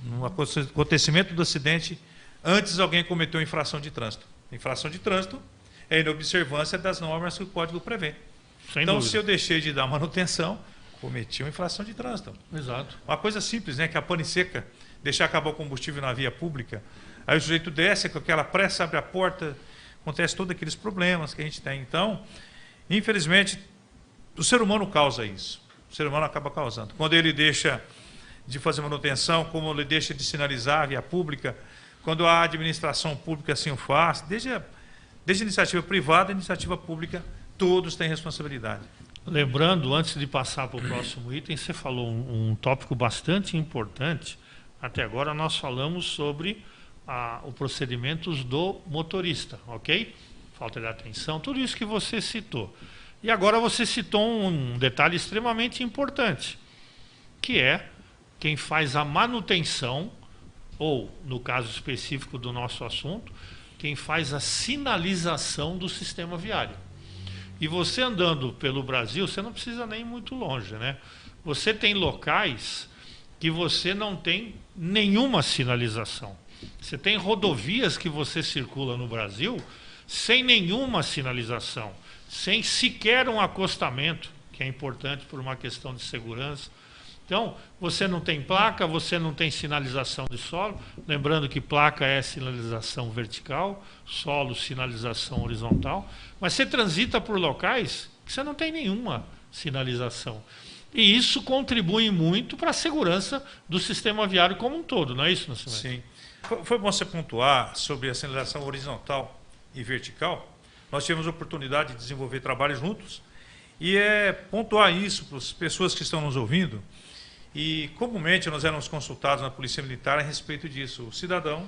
no acontecimento do acidente, antes alguém cometeu infração de trânsito. Infração de trânsito é inobservância das normas que o código prevê. Então, se eu deixei de dar manutenção, Cometia uma infração de trânsito. Exato. Uma coisa simples, né? Que a pane seca, deixar acabar o combustível na via pública, aí o sujeito desce com aquela pressa, abre a porta, acontece todos aqueles problemas que a gente tem. Então, infelizmente, o ser humano causa isso. O ser humano acaba causando. Quando ele deixa de fazer manutenção, como ele deixa de sinalizar a via pública, quando a administração pública assim o faz, desde a iniciativa privada, a iniciativa pública, todos têm responsabilidade. Lembrando, antes de passar para o próximo item, você falou um tópico bastante importante. Até agora nós falamos sobre os procedimentos do motorista, ok? Falta de atenção, tudo isso que você citou. E agora você citou um detalhe extremamente importante, que é quem faz a manutenção, ou, no caso específico do nosso assunto, quem faz a sinalização do sistema viário. E você andando pelo Brasil, você não precisa nem ir muito longe, né? Você tem locais que você não tem nenhuma sinalização. Você tem rodovias que você circula no Brasil sem nenhuma sinalização, sem sequer um acostamento, que é importante por uma questão de segurança. Então, você não tem placa, você não tem sinalização de solo. Lembrando que placa é sinalização vertical, solo, sinalização horizontal. Mas você transita por locais que você não tem nenhuma sinalização. E isso contribui muito para a segurança do sistema viário como um todo, não é isso, Nascimento? Sim. Foi bom você pontuar sobre a sinalização horizontal e vertical. Nós tivemos a oportunidade de desenvolver trabalhos juntos. E pontuar isso para as pessoas que estão nos ouvindo. E comumente nós éramos consultados na Polícia Militar a respeito disso. O cidadão,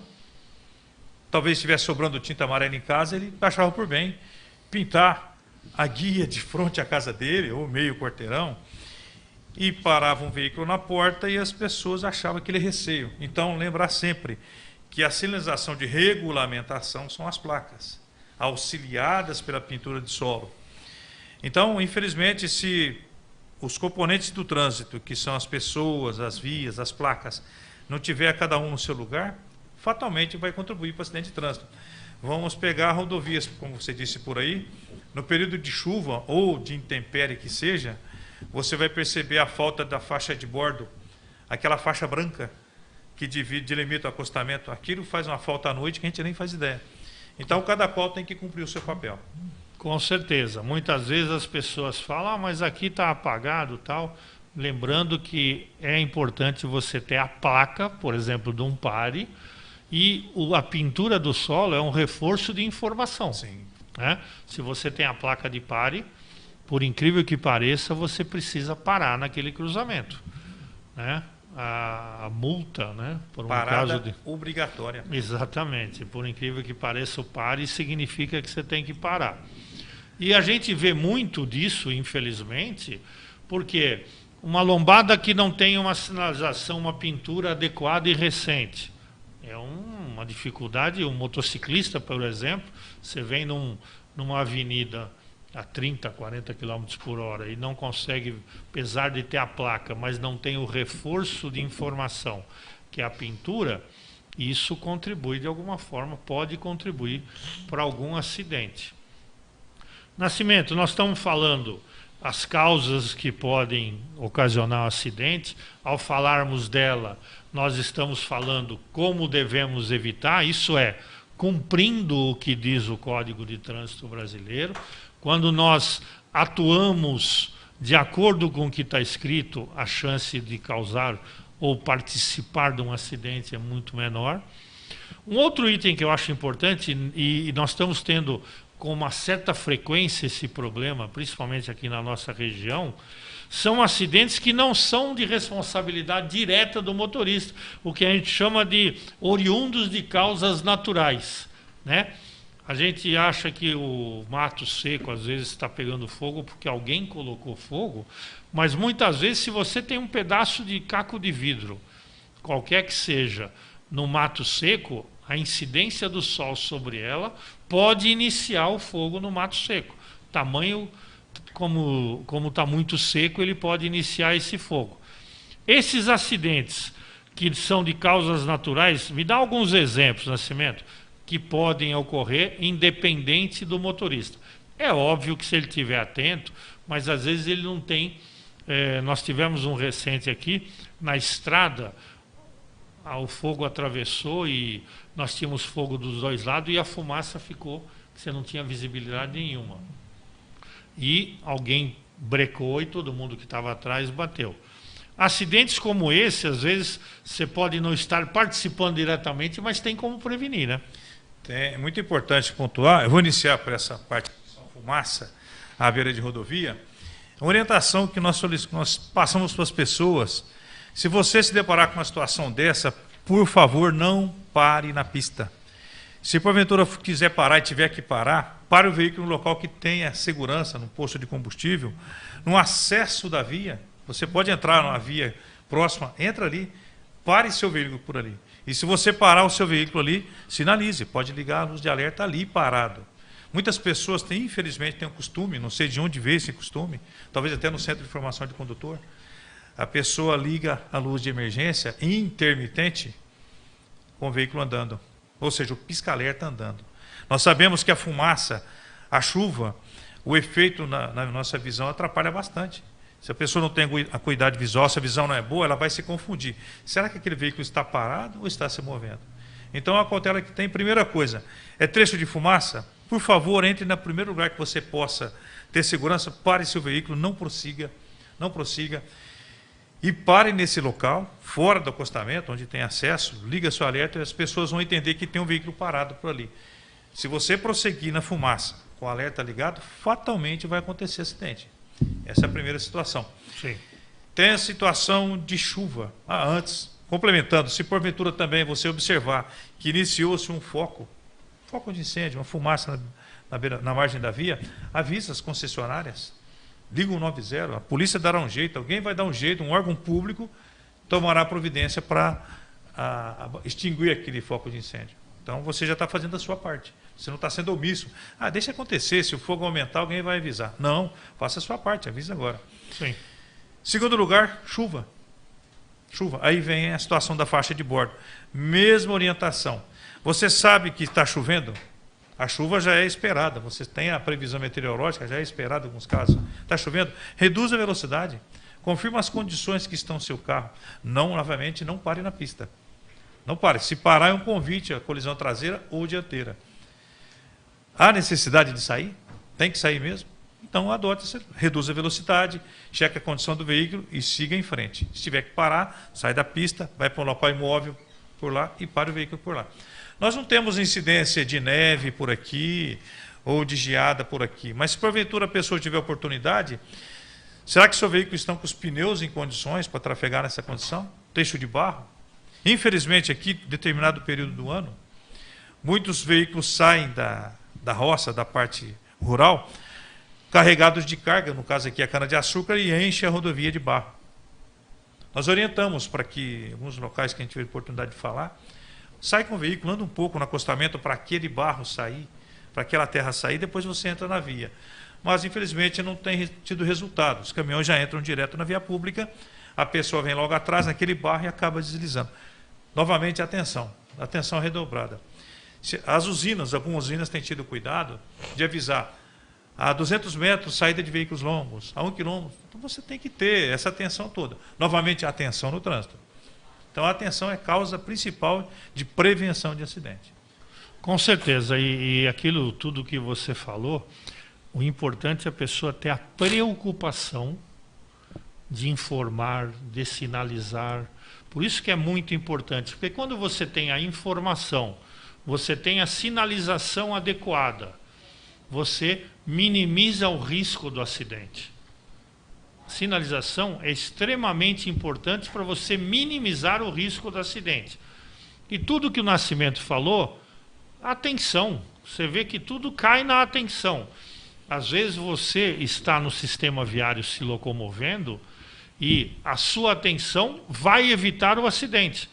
talvez estivesse sobrando tinta amarela em casa, ele achava por bem pintar a guia de frente à casa dele, ou meio quarteirão, e parava um veículo na porta e as pessoas achavam aquele receio. Então, lembrar sempre que a sinalização de regulamentação são as placas, auxiliadas pela pintura de solo. Então, infelizmente, se os componentes do trânsito, que são as pessoas, as vias, as placas, não tiver cada um no seu lugar, fatalmente vai contribuir para o acidente de trânsito. Vamos pegar rodovias, como você disse por aí, no período de chuva ou de intempérie que seja, você vai perceber a falta da faixa de bordo, aquela faixa branca que delimita o acostamento. Aquilo faz uma falta à noite que a gente nem faz ideia. Então, cada qual tem que cumprir o seu papel. Com certeza. Muitas vezes as pessoas falam, mas aqui está apagado e tal. Lembrando que é importante você ter a placa, por exemplo, de um pare, e a pintura do solo é um reforço de informação. Sim. Né? Se você tem a placa de pare, por incrível que pareça, você precisa parar naquele cruzamento. Né? A multa, né? Por um Parada caso obrigatória. Exatamente. Por incrível que pareça, o pare significa que você tem que parar. E a gente vê muito disso, infelizmente, porque uma lombada que não tem uma sinalização, uma pintura adequada e recente. É uma dificuldade. Um motociclista, por exemplo, você vem numa avenida a 30, 40 km por hora e não consegue, apesar de ter a placa, mas não tem o reforço de informação, que é a pintura, isso contribui de alguma forma, pode contribuir para algum acidente. Nascimento, nós estamos falando as causas que podem ocasionar um acidente. Ao falarmos dela, nós estamos falando como devemos evitar, isso é, cumprindo o que diz o Código de Trânsito Brasileiro. Quando nós atuamos de acordo com o que está escrito, a chance de causar ou participar de um acidente é muito menor. Um outro item que eu acho importante, e nós estamos tendo com uma certa frequência esse problema, principalmente aqui na nossa região, são acidentes que não são de responsabilidade direta do motorista, o que a gente chama de oriundos de causas naturais, né? A gente acha que o mato seco às vezes está pegando fogo porque alguém colocou fogo, mas muitas vezes se você tem um pedaço de caco de vidro, qualquer que seja, no mato seco, a incidência do sol sobre ela pode iniciar o fogo no mato seco. Tamanho, como está muito seco, ele pode iniciar esse fogo. Esses acidentes que são de causas naturais, me dá alguns exemplos, Nascimento, que podem ocorrer independente do motorista. É óbvio que se ele estiver atento, mas às vezes ele não tem nós tivemos um recente aqui, na estrada, o fogo atravessou e nós tínhamos fogo dos dois lados e a fumaça ficou, você não tinha visibilidade nenhuma. E alguém brecou e todo mundo que estava atrás bateu. Acidentes como esse, às vezes, você pode não estar participando diretamente, mas tem como prevenir, né? É muito importante pontuar, eu vou iniciar por essa parte da fumaça à beira de rodovia. A orientação que nós passamos para as pessoas: se você se deparar com uma situação dessa, por favor, não pare na pista. Se porventura quiser parar e tiver que parar, pare o veículo no local que tenha segurança, no posto de combustível, no acesso da via. Você pode entrar numa via próxima, entra ali, pare seu veículo por ali. E se você parar o seu veículo ali, sinalize, pode ligar a luz de alerta ali parado. Muitas pessoas têm, infelizmente, têm um costume, não sei de onde veio esse costume, talvez até no centro de formação de condutor, a pessoa liga a luz de emergência intermitente com o veículo andando, ou seja, o pisca-alerta andando. Nós sabemos que a fumaça, a chuva, o efeito na nossa visão atrapalha bastante. Se a pessoa não tem a acuidade visual, se a visão não é boa, ela vai se confundir. Será que aquele veículo está parado ou está se movendo? Então, a cautela que tem, primeira coisa, é trecho de fumaça, por favor, entre no primeiro lugar que você possa ter segurança, pare seu veículo, não prossiga, e pare nesse local, fora do acostamento, onde tem acesso, liga seu alerta e as pessoas vão entender que tem um veículo parado por ali. Se você prosseguir na fumaça, com o alerta ligado, fatalmente vai acontecer acidente. Essa é a primeira situação. Sim. Tem a situação de chuva. Antes, complementando, se porventura também você observar que iniciou-se um foco de incêndio, uma fumaça na margem da via, avisa as concessionárias, liga o 190, a polícia dará um jeito, alguém vai dar um jeito, um órgão público tomará providência para extinguir aquele foco de incêndio. Então você já está fazendo a sua parte. Você não está sendo omisso. Deixa acontecer, se o fogo aumentar, alguém vai avisar. Não, faça a sua parte, avisa agora. Sim. Segundo lugar, chuva. Aí vem a situação da faixa de bordo. Mesma orientação. Você sabe que está chovendo? A chuva já é esperada. Você tem a previsão meteorológica, já é esperada em alguns casos. Está chovendo? Reduz a velocidade. Confirma as condições que estão no seu carro. Novamente, não pare na pista. Não pare. Se parar é um convite à colisão traseira ou dianteira. Há necessidade de sair? Tem que sair mesmo? Então adote, reduz a velocidade, cheque a condição do veículo e siga em frente. Se tiver que parar, sai da pista, vai para um local imóvel por lá e pare o veículo por lá. Nós não temos incidência de neve por aqui ou de geada por aqui, mas se porventura a pessoa tiver oportunidade, será que seu veículo está com os pneus em condições para trafegar nessa condição? Trecho de barro? Infelizmente aqui, determinado período do ano, muitos veículos saem da roça, da parte rural, carregados de carga, no caso aqui a cana-de-açúcar, e enche a rodovia de barro. Nós orientamos para que, em alguns locais que a gente teve a oportunidade de falar, sai com o veículo, anda um pouco no acostamento para aquele barro sair, para aquela terra sair, depois você entra na via. Mas, infelizmente, não tem tido resultado. Os caminhões já entram direto na via pública, a pessoa vem logo atrás naquele barro e acaba deslizando. Novamente, atenção redobrada. As usinas, algumas usinas têm tido cuidado de avisar a 200 metros saída de veículos longos, a 1 quilômetro. Então você tem que ter essa atenção toda. Novamente, a atenção no trânsito. Então a atenção é causa principal de prevenção de acidente. Com certeza, e aquilo tudo que você falou, o importante é a pessoa ter a preocupação de informar, de sinalizar. Por isso que é muito importante, porque quando você tem a informação, você tem a sinalização adequada, você minimiza o risco do acidente. Sinalização é extremamente importante para você minimizar o risco do acidente. E tudo que o Nascimento falou, atenção. Você vê que tudo cai na atenção. Às vezes você está no sistema viário se locomovendo e a sua atenção vai evitar o acidente.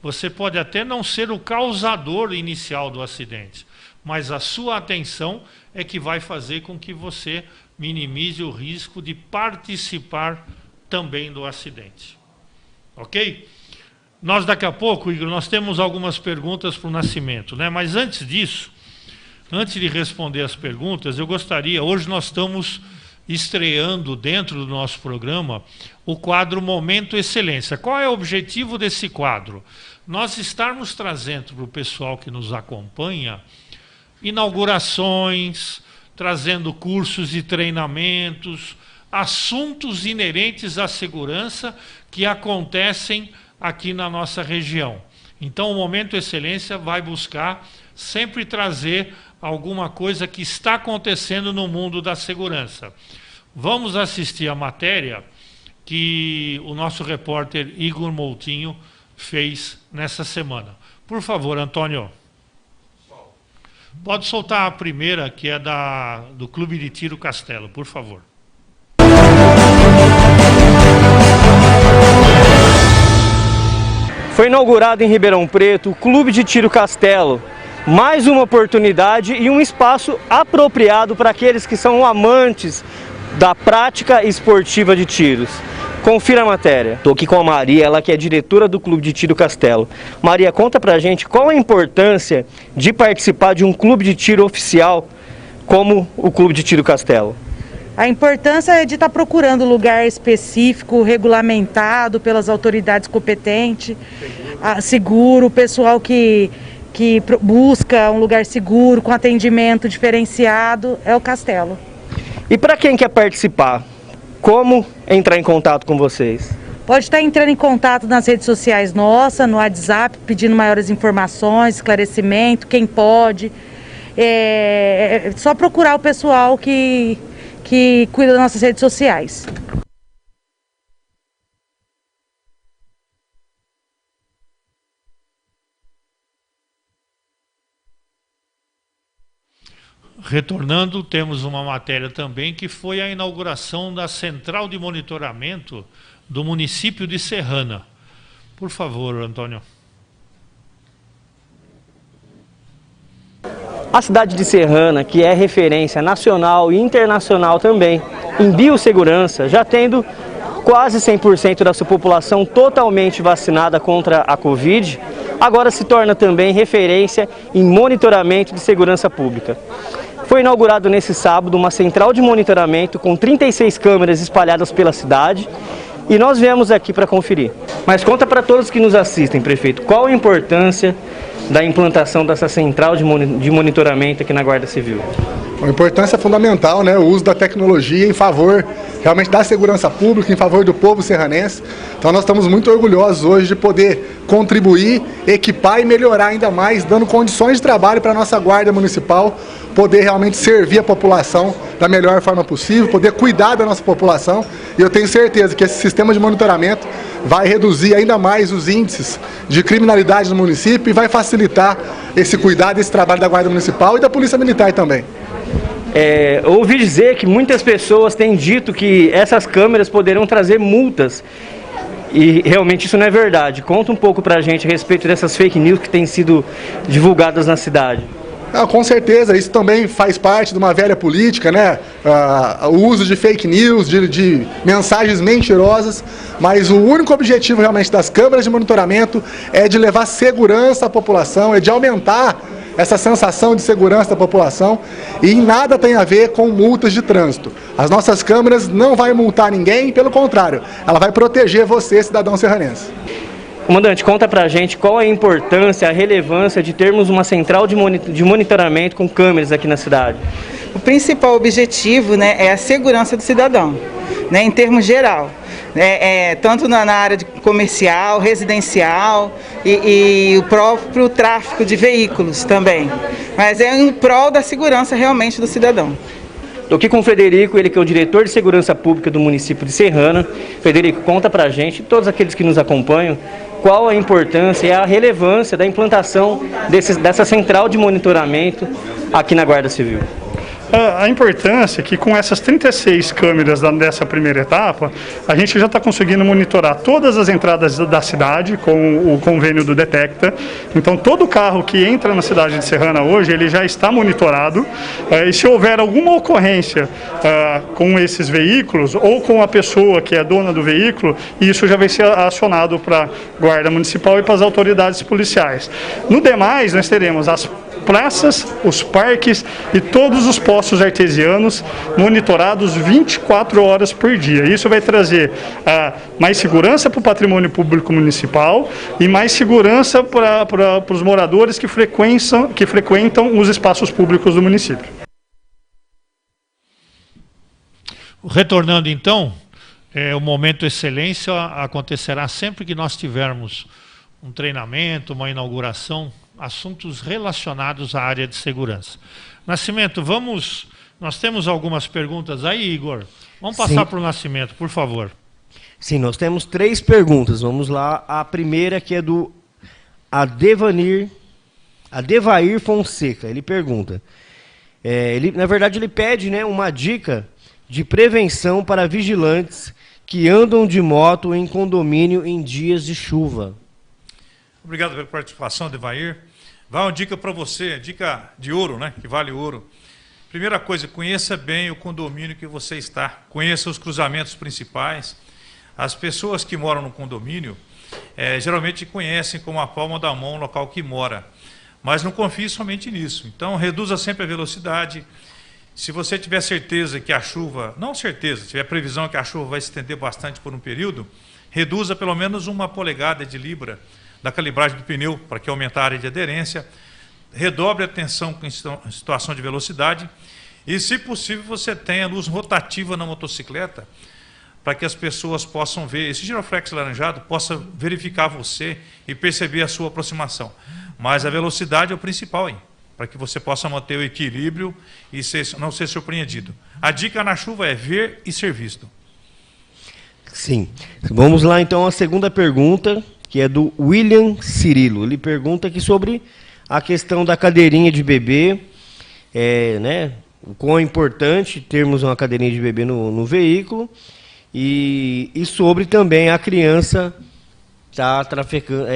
Você pode até não ser o causador inicial do acidente, mas a sua atenção é que vai fazer com que você minimize o risco de participar também do acidente. Ok? Nós daqui a pouco, Igor, nós temos algumas perguntas para o Nascimento, né? Mas antes disso, antes de responder as perguntas, eu gostaria, hoje nós estamos estreando dentro do nosso programa o quadro Momento Excelência. Qual é o objetivo desse quadro? Nós estarmos trazendo para o pessoal que nos acompanha inaugurações, trazendo cursos e treinamentos, assuntos inerentes à segurança que acontecem aqui na nossa região. Então, o Momento Excelência vai buscar sempre trazer alguma coisa que está acontecendo no mundo da segurança. Vamos assistir a matéria que o nosso repórter Igor Moutinho fez nessa semana. Por favor, Antônio. Pode soltar a primeira, que é do Clube de Tiro Castelo, por favor. Foi inaugurado em Ribeirão Preto o Clube de Tiro Castelo. Mais uma oportunidade e um espaço apropriado para aqueles que são amantes da prática esportiva de tiros. Confira a matéria. Estou aqui com a Maria, ela que é diretora do Clube de Tiro Castelo. Maria, conta pra gente qual a importância de participar de um clube de tiro oficial como o Clube de Tiro Castelo. A importância é de estar procurando lugar específico, regulamentado pelas autoridades competentes, seguro, pessoal que busca um lugar seguro, com atendimento diferenciado, é o Castelo. E para quem quer participar, como entrar em contato com vocês? Pode estar entrando em contato nas redes sociais nossas, no WhatsApp, pedindo maiores informações, esclarecimento, quem pode. É só procurar o pessoal que cuida das nossas redes sociais. Retornando, temos uma matéria também que foi a inauguração da Central de Monitoramento do município de Serrana. Por favor, Antônio. A cidade de Serrana, que é referência nacional e internacional também em biossegurança, já tendo quase 100% da sua população totalmente vacinada contra a Covid, agora se torna também referência em monitoramento de segurança pública. Foi inaugurado nesse sábado uma central de monitoramento com 36 câmeras espalhadas pela cidade e nós viemos aqui para conferir. Mas conta para todos que nos assistem, prefeito, qual a importância da implantação dessa central de monitoramento aqui na Guarda Civil? A importância é fundamental, né? O uso da tecnologia em favor realmente da segurança pública, em favor do povo serranense. Então nós estamos muito orgulhosos hoje de poder contribuir, equipar e melhorar ainda mais, dando condições de trabalho para a nossa Guarda Municipal, poder realmente servir a população da melhor forma possível, poder cuidar da nossa população. E eu tenho certeza que esse sistema de monitoramento vai reduzir ainda mais os índices de criminalidade no município e vai facilitar esse cuidado, esse trabalho da Guarda Municipal e da Polícia Militar também. Ouvi dizer que muitas pessoas têm dito que essas câmeras poderão trazer multas e realmente isso não é verdade. Conta um pouco pra gente a respeito dessas fake news que têm sido divulgadas na cidade. Com certeza, isso também faz parte de uma velha política, né? O uso de fake news, de mensagens mentirosas, mas o único objetivo realmente das câmeras de monitoramento é de levar segurança à população, é de aumentar essa sensação de segurança da população e em nada tem a ver com multas de trânsito. As nossas câmeras não vão multar ninguém, pelo contrário, ela vai proteger você, cidadão serranense. Comandante, conta pra gente qual a importância, a relevância de termos uma central de monitoramento com câmeras aqui na cidade. O principal objetivo, né, é a segurança do cidadão, né, em termos geral. Tanto na área comercial, residencial e o próprio tráfico de veículos também. Mas é em prol da segurança realmente do cidadão. Estou aqui com o Frederico, ele que é o diretor de segurança pública do município de Serrana. Frederico, conta pra gente, todos aqueles que nos acompanham, qual a importância e a relevância da implantação dessa central de monitoramento aqui na Guarda Civil. A importância é que com essas 36 câmeras dessa primeira etapa, a gente já está conseguindo monitorar todas as entradas da cidade com o convênio do Detecta. Então todo carro que entra na cidade de Serrana hoje, ele já está monitorado. E se houver alguma ocorrência com esses veículos ou com a pessoa que é dona do veículo, isso já vai ser acionado para a Guarda Municipal e para as autoridades policiais. No demais, nós teremos as praças, os parques e todos os postos artesianos monitorados 24 horas por dia. Isso vai trazer mais segurança para o patrimônio público municipal e mais segurança para os moradores que frequentam os espaços públicos do município. Retornando então, o Momento Excelência acontecerá sempre que nós tivermos um treinamento, uma inauguração, assuntos relacionados à área de segurança. Nascimento, nós temos algumas perguntas aí, Igor? Vamos passar para o Nascimento, por favor. Sim, nós temos 3 perguntas. Vamos lá. A primeira que é do Adevair Fonseca. Ele pergunta, na verdade ele pede, né, uma dica de prevenção para vigilantes que andam de moto em condomínio em dias de chuva. Obrigado pela participação, Adevair. Vai uma dica para você, dica de ouro, né, que vale ouro. Primeira coisa, conheça bem o condomínio que você está, conheça os cruzamentos principais. As pessoas que moram no condomínio geralmente conhecem como a palma da mão o local que mora, mas não confie somente nisso. Então, reduza sempre a velocidade. Se você tiver certeza que a chuva, não certeza, tiver previsão que a chuva vai se estender bastante por um período, reduza pelo menos 1 polegada de libra da calibragem do pneu, para que aumentar a área de aderência, redobre a tensão em situação de velocidade e, se possível, você tenha luz rotativa na motocicleta, para que as pessoas possam ver, esse giroflex laranjado possa verificar você e perceber a sua aproximação. Mas a velocidade é o principal, hein? Para que você possa manter o equilíbrio e não ser surpreendido. A dica na chuva é ver e ser visto. Sim. Vamos lá, então, à segunda pergunta, que é do William Cirilo. Ele pergunta aqui sobre a questão da cadeirinha de bebê, né, o quão é importante termos uma cadeirinha de bebê no veículo, e sobre também a criança estar trafegando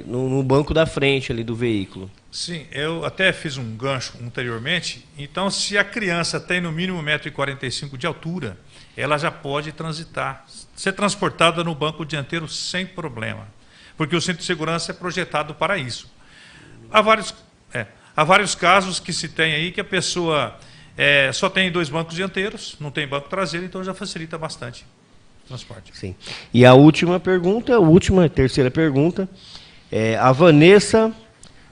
no banco da frente ali do veículo. Sim, eu até fiz um gancho anteriormente. Então, se a criança tem no mínimo 1,45 m de altura, ela já pode transitar, ser transportada no banco dianteiro sem problema, porque o cinto de segurança é projetado para isso. Há vários casos que se tem aí que a pessoa só tem 2 bancos dianteiros, não tem banco traseiro, então já facilita bastante o transporte. Sim. E a última pergunta, terceira pergunta, a Vanessa,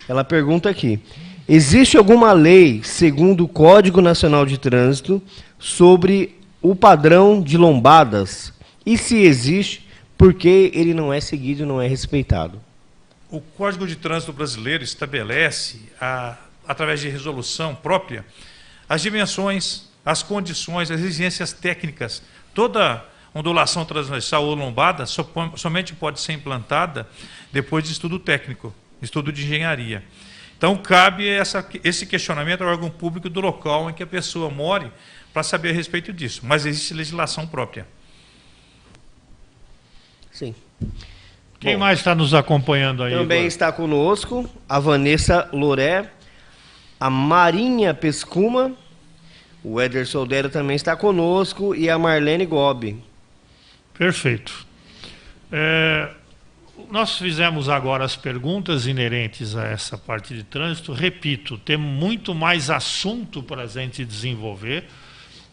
ela pergunta aqui: existe alguma lei, segundo o Código Nacional de Trânsito, sobre o padrão de lombadas? E se existe, por que ele não é seguido e não é respeitado? O Código de Trânsito brasileiro estabelece, através de resolução própria, as dimensões, as condições, as exigências técnicas. Toda ondulação transversal ou lombada somente pode ser implantada depois de estudo técnico, estudo de engenharia. Então, cabe esse questionamento ao órgão público do local em que a pessoa more para saber a respeito disso. Mas existe legislação própria. Sim. Quem mais está nos acompanhando aí? Também Igor? está conosco a Vanessa Loré, a Marinha Pescuma, o Éder Soldero também está conosco e a Marlene Gobi. Perfeito. Nós fizemos agora as perguntas inerentes a essa parte de trânsito. Repito, temos muito mais assunto para a gente desenvolver.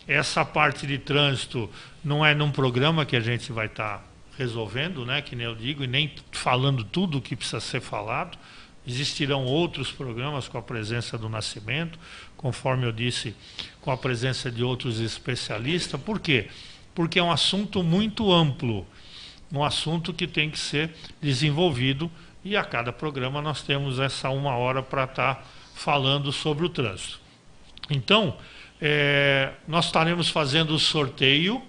Essa parte de trânsito não é num programa que a gente vai estar resolvendo, né, que nem eu digo, e nem falando tudo o que precisa ser falado. Existirão outros programas com a presença do Nascimento, conforme eu disse, com a presença de outros especialistas. Por quê? Porque é um assunto muito amplo, um assunto que tem que ser desenvolvido, e a cada programa nós temos essa 1 hora para estar falando sobre o trânsito. Então, nós estaremos fazendo o sorteio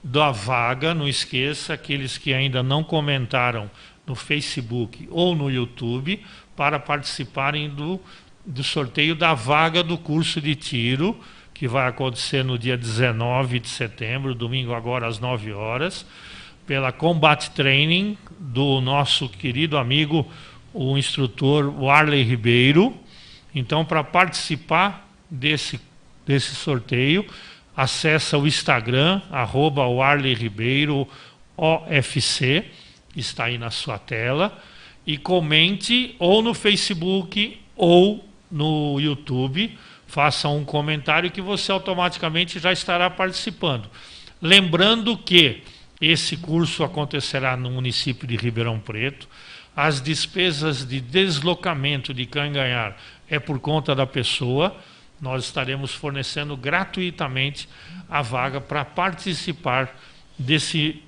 da vaga. Não esqueça, aqueles que ainda não comentaram no Facebook ou no YouTube, para participarem do sorteio da vaga do curso de tiro, que vai acontecer no dia 19 de setembro, domingo agora às 9 horas, pela Combat Training do nosso querido amigo, o instrutor Warley Ribeiro. Então, para participar desse sorteio, acessa o Instagram, @WarleyRibeiroOFC, está aí na sua tela, e comente ou no Facebook ou no YouTube, faça um comentário que você automaticamente já estará participando. Lembrando que esse curso acontecerá no município de Ribeirão Preto. As despesas de deslocamento de Canganhar é por conta da pessoa. Nós estaremos fornecendo gratuitamente a vaga para participar desse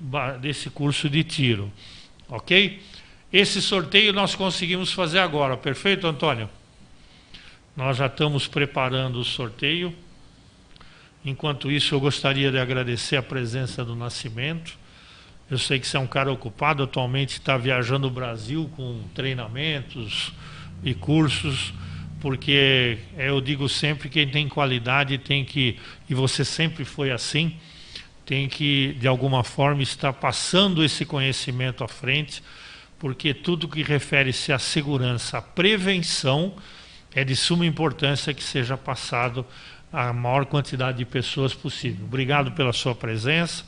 curso de tiro. Ok? Esse sorteio nós conseguimos fazer agora. Perfeito, Antônio? Nós já estamos preparando o sorteio. Enquanto isso, eu gostaria de agradecer a presença do Nascimento. Eu sei que você é um cara ocupado, atualmente está viajando o Brasil com treinamentos e cursos, porque eu digo sempre que quem tem qualidade tem que, e você sempre foi assim, tem que, de alguma forma, estar passando esse conhecimento à frente, porque tudo que refere-se à segurança, à prevenção, é de suma importância que seja passado a maior quantidade de pessoas possível. Obrigado pela sua presença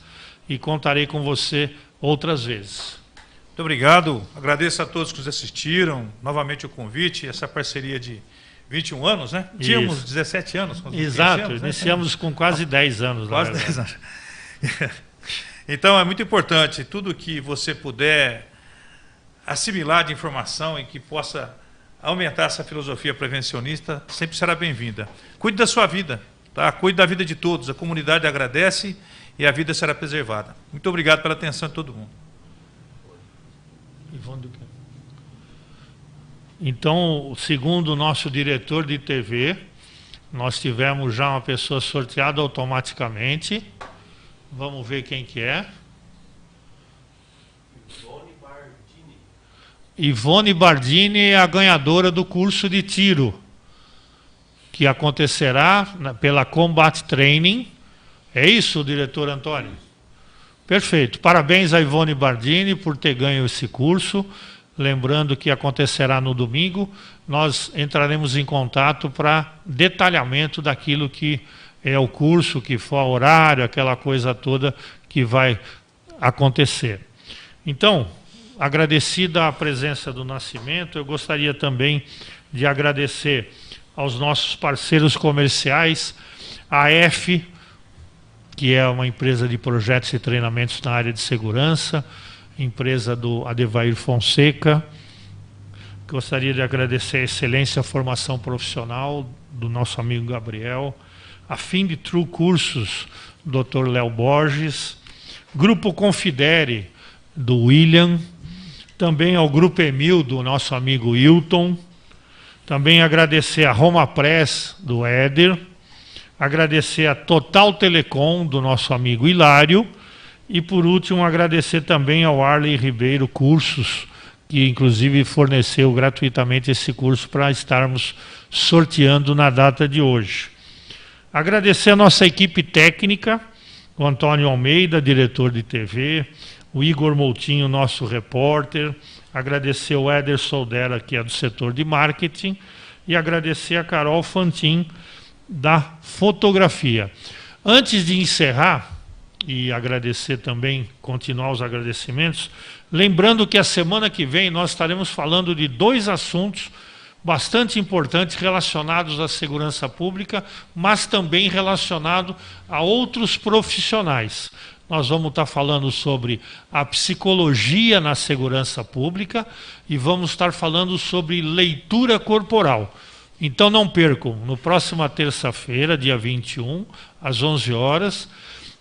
e contarei com você outras vezes. Muito obrigado. Agradeço a todos que nos assistiram. Novamente o convite, essa parceria de 21 anos, né? Isso. Tínhamos 17 anos. Quando Exato, iniciamos com quase 10 anos. Quase 10 anos. Então é muito importante, tudo que você puder assimilar de informação e que possa aumentar essa filosofia prevencionista, sempre será bem-vinda. Cuide da sua vida, tá? Cuide da vida de todos, a comunidade agradece e a vida será preservada. Muito obrigado pela atenção de todo mundo. Então, segundo o nosso diretor de TV, nós tivemos já uma pessoa sorteada automaticamente. Vamos ver quem que é. Ivone Bardini é a ganhadora do curso de tiro, que acontecerá pela Combat Training. É isso, diretor Antônio? Perfeito. Parabéns a Ivone Bardini por ter ganho esse curso. Lembrando que acontecerá no domingo. Nós entraremos em contato para detalhamento daquilo que é o curso, que for horário, aquela coisa toda que vai acontecer. Então, agradecida a presença do Nascimento, eu gostaria também de agradecer aos nossos parceiros comerciais, a F, que é uma empresa de projetos e treinamentos na área de segurança, empresa do Adevair Fonseca. Gostaria de agradecer a excelência e a formação profissional do nosso amigo Gabriel, a Find True Cursos, Dr. Léo Borges, Grupo Confidere, do William, também ao Grupo Emil, do nosso amigo Hilton, também agradecer a Roma Press, do Éder, agradecer a Total Telecom, do nosso amigo Hilário, e por último agradecer também ao Arley Ribeiro Cursos, que inclusive forneceu gratuitamente esse curso para estarmos sorteando na data de hoje. Agradecer a nossa equipe técnica, o Antônio Almeida, diretor de TV, o Igor Moutinho, nosso repórter, agradecer o Éder Soldera, que é do setor de marketing, e agradecer a Carol Fantin, da fotografia. Antes de encerrar, e agradecer também, continuar os agradecimentos, lembrando que a semana que vem nós estaremos falando de 2 assuntos bastante importantes relacionados à segurança pública, mas também relacionados a outros profissionais. Nós vamos estar falando sobre a psicologia na segurança pública e vamos estar falando sobre leitura corporal. Então não percam, no próxima terça-feira, dia 21, às 11 horas.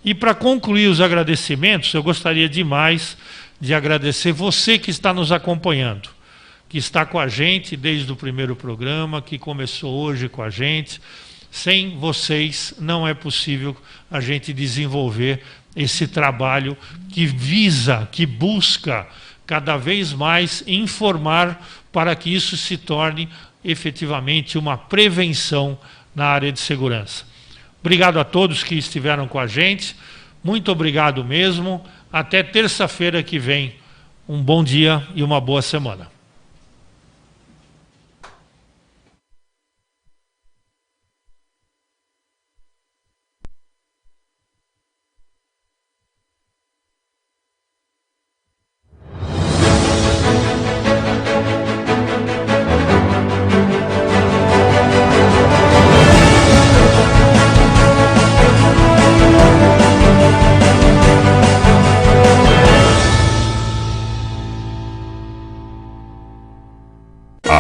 E para concluir os agradecimentos, eu gostaria demais de agradecer você que está nos acompanhando, que está com a gente desde o primeiro programa, que começou hoje com a gente. Sem vocês não é possível a gente desenvolver esse trabalho que visa, que busca cada vez mais informar para que isso se torne efetivamente uma prevenção na área de segurança. Obrigado a todos que estiveram com a gente. Muito obrigado mesmo. Até terça-feira que vem. Um bom dia e uma boa semana.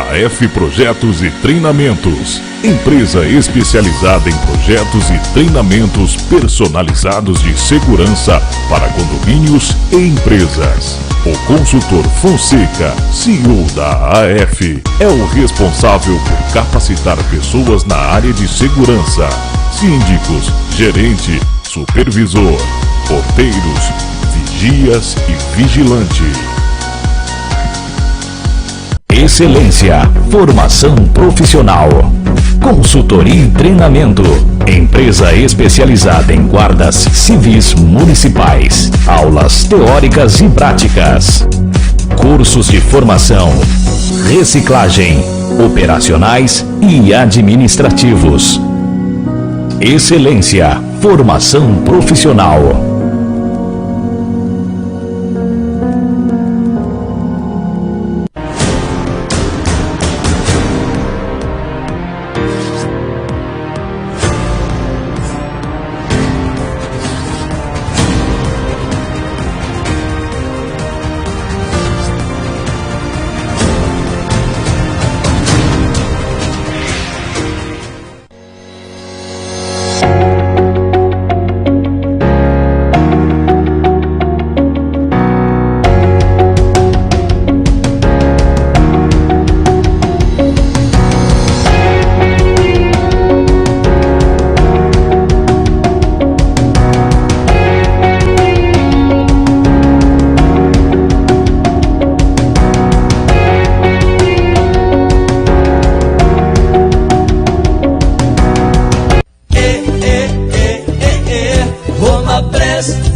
AF Projetos e Treinamentos, empresa especializada em projetos e treinamentos personalizados de segurança para condomínios e empresas. O consultor Fonseca, CEO da AF, é o responsável por capacitar pessoas na área de segurança, síndicos, gerente, supervisor, porteiros, vigias e vigilante. Excelência, formação profissional, consultoria e treinamento, empresa especializada em guardas civis municipais, aulas teóricas e práticas, cursos de formação, reciclagem, operacionais e administrativos. Excelência, formação profissional.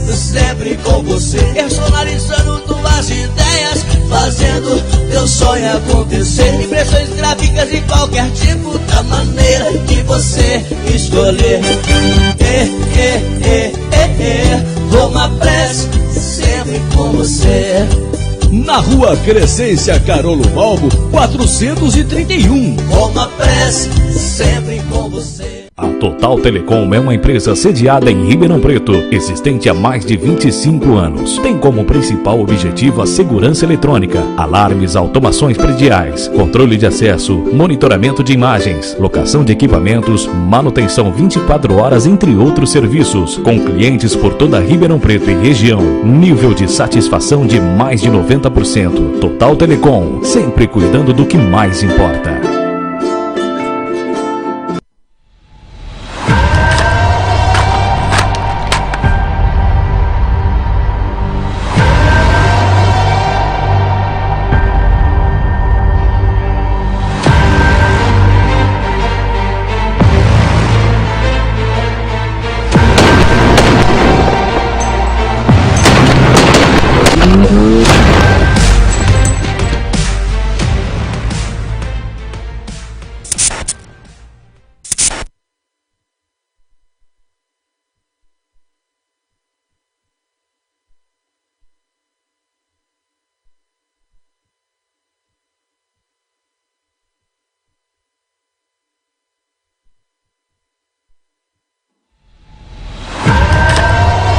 Sempre com você, personalizando tuas ideias, fazendo teu sonho acontecer. Impressões gráficas de qualquer tipo, da maneira que você escolher. Roma Press, sempre com você. Na Rua Crescência Carolo Balbo, 431. Roma Press, sempre com você. A Total Telecom é uma empresa sediada em Ribeirão Preto, existente há mais de 25 anos. Tem como principal objetivo a segurança eletrônica, alarmes, automações prediais, controle de acesso, monitoramento de imagens, locação de equipamentos, manutenção 24 horas, entre outros serviços, com clientes por toda Ribeirão Preto e região. Nível de satisfação de mais de 90%. Total Telecom, sempre cuidando do que mais importa.